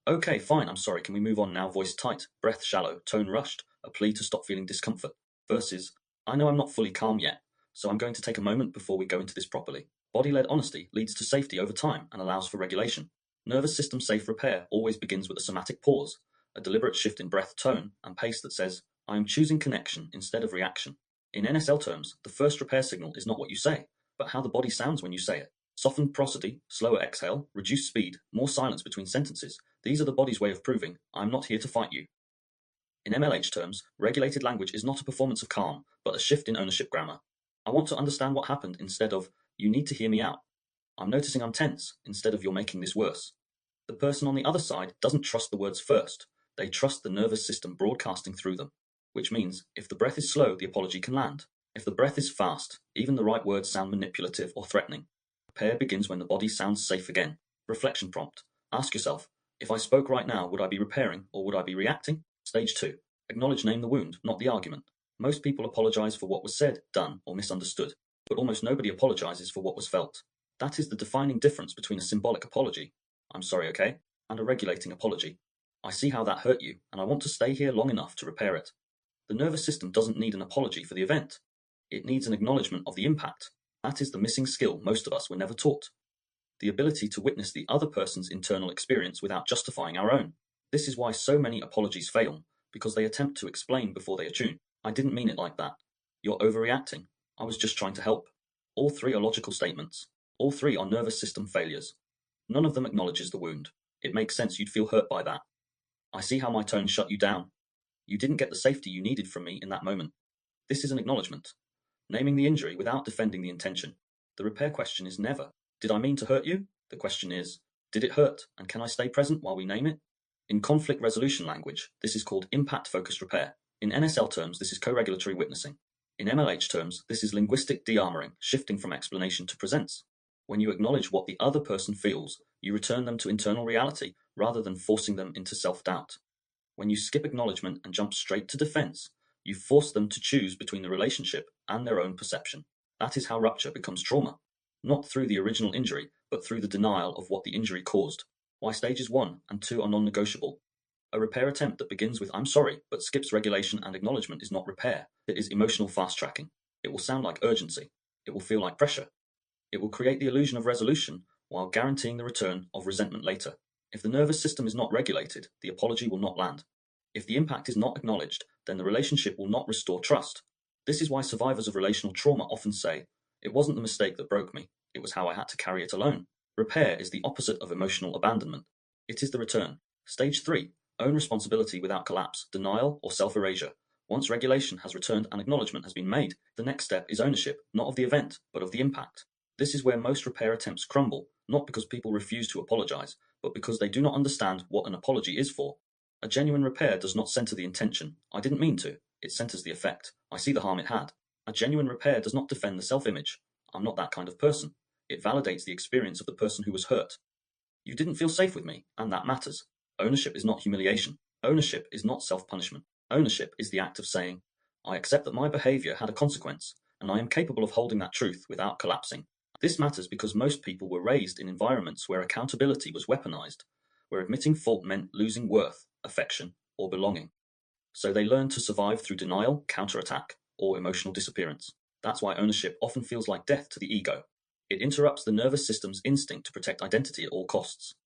Okay, fine, I'm sorry, can we move on now? Voice tight, breath shallow, tone rushed, a plea to stop feeling discomfort. Versus, I know I'm not fully calm yet, so I'm going to take a moment before we go into this properly. Body-led honesty leads to safety over time and allows for regulation. Nervous system safe repair always begins with a somatic pause, a deliberate shift in breath, tone, and pace that says, I am choosing connection instead of reaction. In NSL terms, the first repair signal is not what you say, but how the body sounds when you say it. Softened prosody, slower exhale, reduced speed, more silence between sentences. These are the body's way of proving, I'm not here to fight you. In MLH terms, regulated language is not a performance of calm, but a shift in ownership grammar. I want to understand what happened instead of, you need to hear me out. I'm noticing I'm tense instead of, you're making this worse. The person on the other side doesn't trust the words first. They trust the nervous system broadcasting through them, which means if the breath is slow, the apology can land. If the breath is fast, even the right words sound manipulative or threatening. Repair begins when the body sounds safe again. Reflection prompt. Ask yourself, if I spoke right now, would I be repairing or would I be reacting? Stage 2. Acknowledge, name the wound, not the argument. Most people apologize for what was said, done, or misunderstood, but almost nobody apologizes for what was felt. That is the defining difference between a symbolic apology, I'm sorry, okay, and a regulating apology. I see how that hurt you, and I want to stay here long enough to repair it. The nervous system doesn't need an apology for the event. It needs an acknowledgement of the impact. That is the missing skill most of us were never taught. The ability to witness the other person's internal experience without justifying our own. This is why so many apologies fail, because they attempt to explain before they attune. I didn't mean it like that. You're overreacting. I was just trying to help. All 3 are logical statements. All 3 are nervous system failures. None of them acknowledges the wound. It makes sense you'd feel hurt by that. I see how my tone shut you down. You didn't get the safety you needed from me in that moment. This is an acknowledgement. Naming the injury without defending the intention. The repair question is never, did I mean to hurt you? The question is, did it hurt, and can I stay present while we name it? In conflict resolution language, this is called impact-focused repair. In NSL terms, this is co-regulatory witnessing. In MLH terms, this is linguistic de-armoring, shifting from explanation to presence. When you acknowledge what the other person feels, you return them to internal reality rather than forcing them into self-doubt. When you skip acknowledgement and jump straight to defense, you force them to choose between the relationship and their own perception. That is how rupture becomes trauma. Not through the original injury, but through the denial of what the injury caused. Why stages 1 and 2 are non-negotiable. A repair attempt that begins with "I'm sorry," but skips regulation and acknowledgement is not repair. It is emotional fast-tracking. It will sound like urgency. It will feel like pressure. It will create the illusion of resolution while guaranteeing the return of resentment later. If the nervous system is not regulated, the apology will not land. If the impact is not acknowledged, then the relationship will not restore trust. This is why survivors of relational trauma often say, "It wasn't the mistake that broke me, it was how I had to carry it alone." Repair is the opposite of emotional abandonment. It is the return. Stage 3, own responsibility without collapse, denial, or self-erasure. Once regulation has returned and acknowledgement has been made, the next step is ownership, not of the event, but of the impact. This is where most repair attempts crumble, not because people refuse to apologize, but because they do not understand what an apology is for. A genuine repair does not center the intention. "I didn't mean to." It centers the effect. "I see the harm it had." A genuine repair does not defend the self-image. "I'm not that kind of person." It validates the experience of the person who was hurt. "You didn't feel safe with me, and that matters." Ownership is not humiliation. Ownership is not self-punishment. Ownership is the act of saying, "I accept that my behavior had a consequence, and I am capable of holding that truth without collapsing." This matters because most people were raised in environments where accountability was weaponized, where admitting fault meant losing worth, affection, or belonging. So they learn to survive through denial, counterattack, or emotional disappearance. That's why ownership often feels like death to the ego. It interrupts the nervous system's instinct to protect identity at all costs.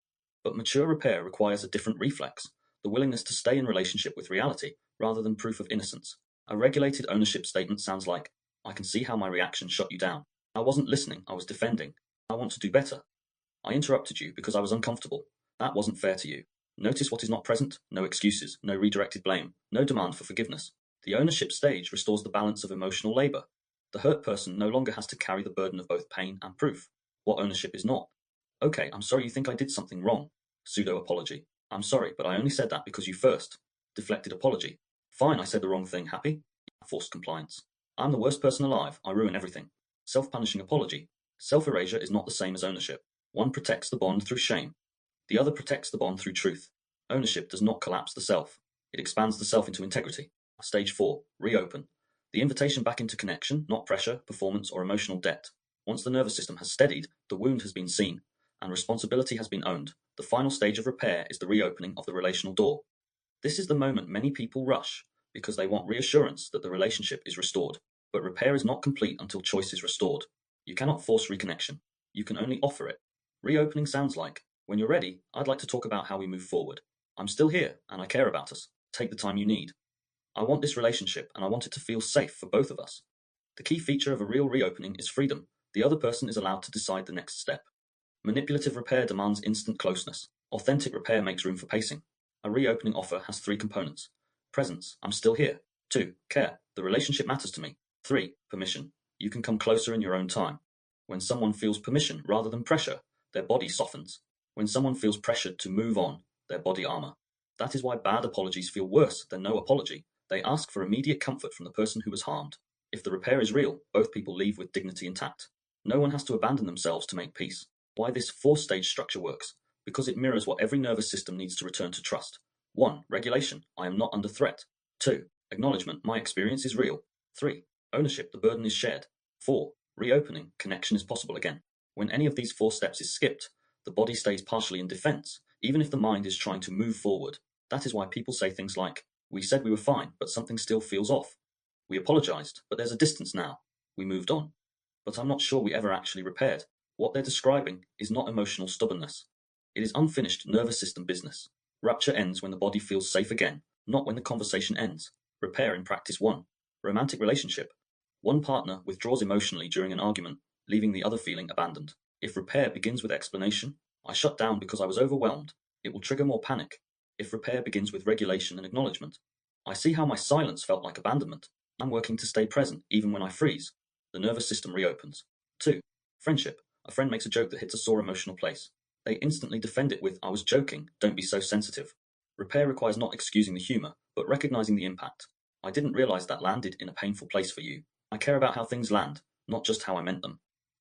But mature repair requires a different reflex, the willingness to stay in relationship with reality rather than proof of innocence. A regulated ownership statement sounds like, "I can see how my reaction shut you down. I wasn't listening, I was defending. I want to do better. I interrupted you because I was uncomfortable. That wasn't fair to you." Notice what is not present: no excuses, no redirected blame, no demand for forgiveness. The ownership stage restores the balance of emotional labor. The hurt person no longer has to carry the burden of both pain and proof. What ownership is not. "Okay, I'm sorry you think I did something wrong." Pseudo-apology. "I'm sorry, but I only said that because you first." Deflected apology. "Fine, I said the wrong thing, happy?" Forced compliance. "I'm the worst person alive, I ruin everything." Self-punishing apology. Self-erasure is not the same as ownership. One protects the bond through shame. The other protects the bond through truth. Ownership does not collapse the self. It expands the self into integrity. Stage 4. Reopen. The invitation back into connection, not pressure, performance, or emotional debt. Once the nervous system has steadied, the wound has been seen, and responsibility has been owned. The final stage of repair is the reopening of the relational door. This is the moment many people rush because they want reassurance that the relationship is restored. But repair is not complete until choice is restored. You cannot force reconnection. You can only offer it. Reopening sounds like, "When you're ready, I'd like to talk about how we move forward. I'm still here, and I care about us. Take the time you need. I want this relationship, and I want it to feel safe for both of us." The key feature of a real reopening is freedom. The other person is allowed to decide the next step. Manipulative repair demands instant closeness. Authentic repair makes room for pacing. A reopening offer has 3 components. Presence, "I'm still here." 2. Care, "The relationship matters to me." 3. Permission, "You can come closer in your own time." When someone feels permission rather than pressure, their body softens. When someone feels pressured to move on, their body armor. That is why bad apologies feel worse than no apology. They ask for immediate comfort from the person who was harmed. If the repair is real, both people leave with dignity intact. No one has to abandon themselves to make peace. Why this 4-stage structure works? Because it mirrors what every nervous system needs to return to trust. 1. Regulation, "I am not under threat." 2. Acknowledgement, "My experience is real." 3. Ownership, "The burden is shared." 4. Reopening, "Connection is possible again." When any of these 4 steps is skipped, the body stays partially in defense, even if the mind is trying to move forward. That is why people say things like, "We said we were fine, but something still feels off." "We apologized, but there's a distance now." "We moved on, but I'm not sure we ever actually repaired." What they're describing is not emotional stubbornness. It is unfinished nervous system business. Rupture ends when the body feels safe again, not when the conversation ends. Repair in practice 1. Romantic relationship. One partner withdraws emotionally during an argument, leaving the other feeling abandoned. If repair begins with explanation, "I shut down because I was overwhelmed," it will trigger more panic. If repair begins with regulation and acknowledgement, "I see how my silence felt like abandonment. I'm working to stay present even when I freeze," the nervous system reopens. 2. Friendship. A friend makes a joke that hits a sore emotional place. They instantly defend it with, "I was joking, don't be so sensitive." Repair requires not excusing the humor, but recognizing the impact. I didn't realize that landed in a painful place for you. I care about how things land, not just how I meant them.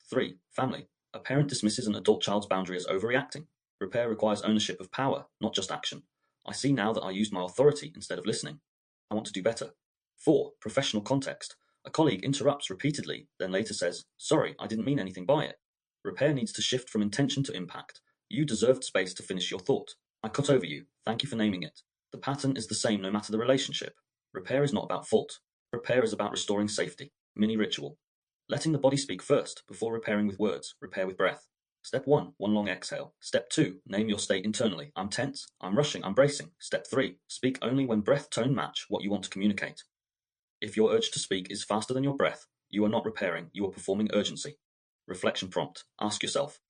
3. Family. A parent dismisses an adult child's boundary as overreacting. Repair requires ownership of power, not just action. I see now that I used my authority instead of listening. I want to do better. 4. Professional context. A colleague interrupts repeatedly, then later says, "Sorry, I didn't mean anything by it." Repair needs to shift from intention to impact. "You deserved space to finish your thought. I cut over you. Thank you for naming it." The pattern is the same no matter the relationship. Repair is not about fault. Repair is about restoring safety. Mini ritual. Letting the body speak first, before repairing with words. Repair with breath. Step 1, one long exhale. Step 2, name your state internally. I'm tense, I'm rushing, I'm bracing. Step 3, speak only when breath tone match what you want to communicate. If your urge to speak is faster than your breath, you are not repairing, you are performing urgency. Reflection prompt. Ask yourself,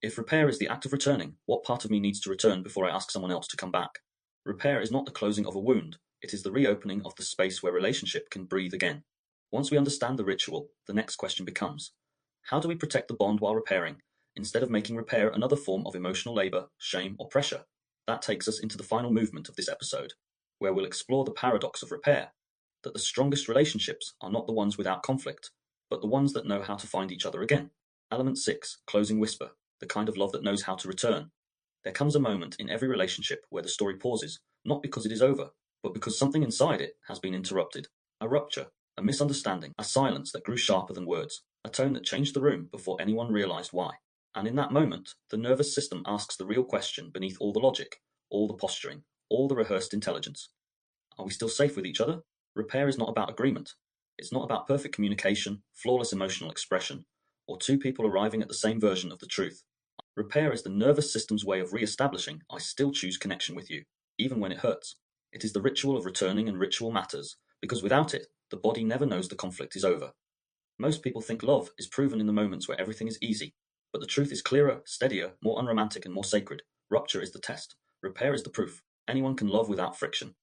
if repair is the act of returning, what part of me needs to return before I ask someone else to come back? Repair is not the closing of a wound, it is the reopening of the space where relationship can breathe again. Once we understand the ritual, the next question becomes, how do we protect the bond while repairing, instead of making repair another form of emotional labor, shame, or pressure? That takes us into the final movement of this episode, where we'll explore the paradox of repair, that the strongest relationships are not the ones without conflict, but the ones that know how to find each other again. Element 6, closing whisper, the kind of love that knows how to return. There comes a moment in every relationship where the story pauses, not because it is over, but because something inside it has been interrupted. A rupture, a misunderstanding, a silence that grew sharper than words, a tone that changed the room before anyone realized why. And in that moment, the nervous system asks the real question beneath all the logic, all the posturing, all the rehearsed intelligence. Are we still safe with each other? Repair is not about agreement. It's not about perfect communication, flawless emotional expression, or two people arriving at the same version of the truth. Repair is the nervous system's way of re-establishing, I still choose connection with you, even when it hurts. It is the ritual of returning, and ritual matters, because without it, the body never knows the conflict is over. Most people think love is proven in the moments where everything is easy, but the truth is clearer, steadier, more unromantic, and more sacred. Rupture is the test. Repair is the proof. Anyone can love without friction.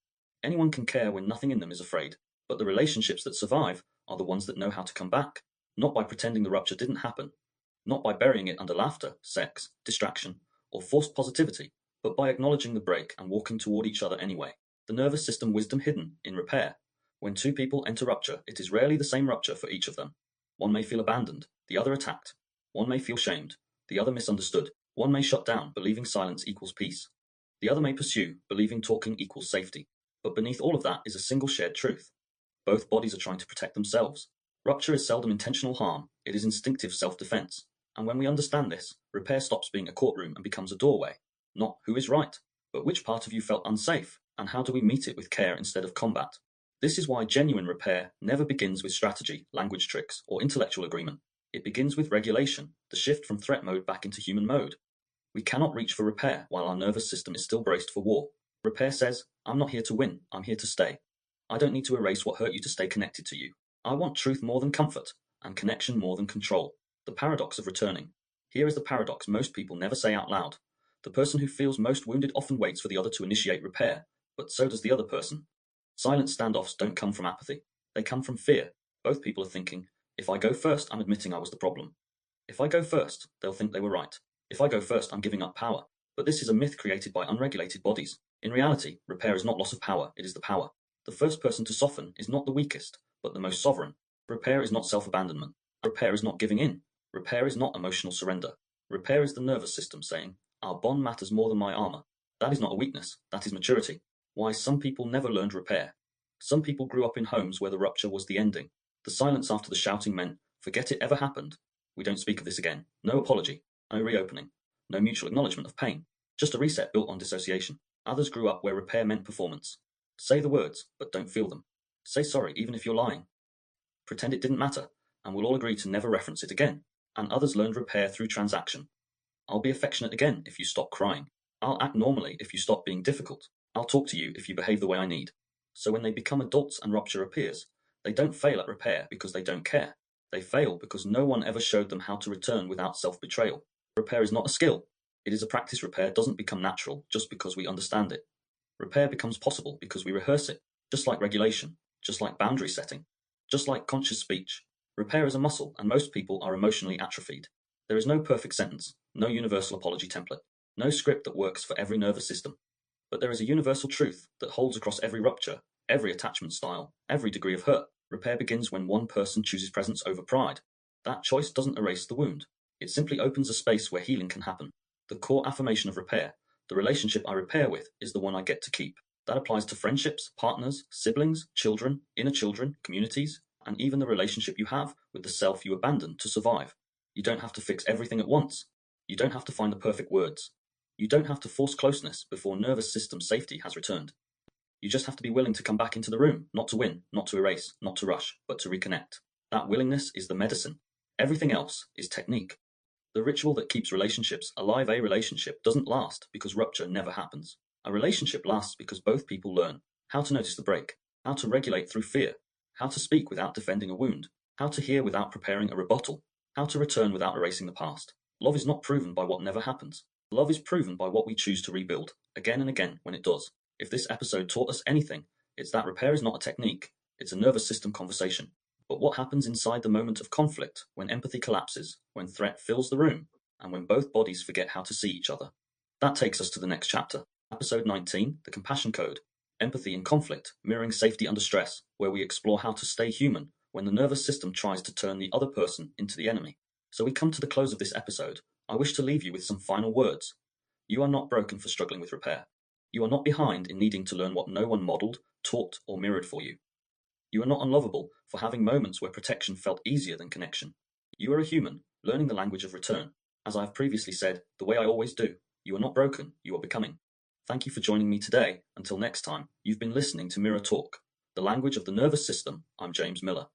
Anyone can care when nothing in them is afraid, but the relationships that survive are the ones that know how to come back, not by pretending the rupture didn't happen, not by burying it under laughter, sex, distraction, or forced positivity, but by acknowledging the break and walking toward each other anyway. The nervous system wisdom hidden in repair. When two people enter rupture, it is rarely the same rupture for each of them. One may feel abandoned, the other attacked. One may feel shamed, the other misunderstood. One may shut down, believing silence equals peace. The other may pursue, believing talking equals safety. But beneath all of that is a single shared truth. Both bodies are trying to protect themselves. Rupture is seldom intentional harm, it is instinctive self-defense. And when we understand this, repair stops being a courtroom and becomes a doorway. Not who is right, but which part of you felt unsafe, and how do we meet it with care instead of combat? This is why genuine repair never begins with strategy, language tricks, or intellectual agreement. It begins with regulation, the shift from threat mode back into human mode. We cannot reach for repair while our nervous system is still braced for war. Repair says, I'm not here to win, I'm here to stay. I don't need to erase what hurt you to stay connected to you. I want truth more than comfort, and connection more than control. The paradox of returning. Here is the paradox most people never say out loud. The person who feels most wounded often waits for the other to initiate repair, but so does the other person. Silent standoffs don't come from apathy. They come from fear. Both people are thinking, if I go first, I'm admitting I was the problem. If I go first, they'll think they were right. If I go first, I'm giving up power. But this is a myth created by unregulated bodies. In reality, repair is not loss of power, it is the power. The first person to soften is not the weakest, but the most sovereign. Repair is not self-abandonment. Repair is not giving in. Repair is not emotional surrender. Repair is the nervous system saying, our bond matters more than my armor. That is not a weakness, that is maturity. Why some people never learned repair. Some people grew up in homes where the rupture was the ending. The silence after the shouting meant, forget it ever happened. We don't speak of this again. No apology, no reopening, no mutual acknowledgement of pain. Just a reset built on dissociation. Others grew up where repair meant performance. Say the words, but don't feel them. Say sorry, even if you're lying. Pretend it didn't matter, and we'll all agree to never reference it again. And others learned repair through transaction. I'll be affectionate again if you stop crying. I'll act normally if you stop being difficult. I'll talk to you if you behave the way I need. So when they become adults and rupture appears, they don't fail at repair because they don't care. They fail because no one ever showed them how to return without self-betrayal. Repair is not a skill. It is a practice. Repair doesn't become natural just because we understand it. Repair becomes possible because we rehearse it, just like regulation, just like boundary setting, just like conscious speech. Repair is a muscle, and most people are emotionally atrophied. There is no perfect sentence, no universal apology template, no script that works for every nervous system. But there is a universal truth that holds across every rupture, every attachment style, every degree of hurt. Repair begins when one person chooses presence over pride. That choice doesn't erase the wound. It simply opens a space where healing can happen. The core affirmation of repair, the relationship I repair with, is the one I get to keep. That applies to friendships, partners, siblings, children, inner children, communities, and even the relationship you have with the self you abandoned to survive. You don't have to fix everything at once. You don't have to find the perfect words. You don't have to force closeness before nervous system safety has returned. You just have to be willing to come back into the room, not to win, not to erase, not to rush, but to reconnect. That willingness is the medicine. Everything else is technique. The ritual that keeps relationships alive. A relationship doesn't last because rupture never happens. A relationship lasts because both people learn how to notice the break, how to regulate through fear, how to speak without defending a wound, how to hear without preparing a rebuttal, how to return without erasing the past. Love is not proven by what never happens. Love is proven by what we choose to rebuild, again and again when it does. If this episode taught us anything, it's that repair is not a technique, it's a nervous system conversation. But what happens inside the moment of conflict, when empathy collapses, when threat fills the room, and when both bodies forget how to see each other? That takes us to the next chapter. Episode 19, The Compassion Code, Empathy in Conflict, Mirroring Safety Under Stress, where we explore how to stay human when the nervous system tries to turn the other person into the enemy. So we come to the close of this episode. I wish to leave you with some final words. You are not broken for struggling with repair. You are not behind in needing to learn what no one modeled, taught, or mirrored for you. You are not unlovable for having moments where protection felt easier than connection. You are a human, learning the language of return. As I have previously said, the way I always do, you are not broken, you are becoming. Thank you for joining me today. Until next time, you've been listening to Mirror Talk, the language of the nervous system. I'm James Miller.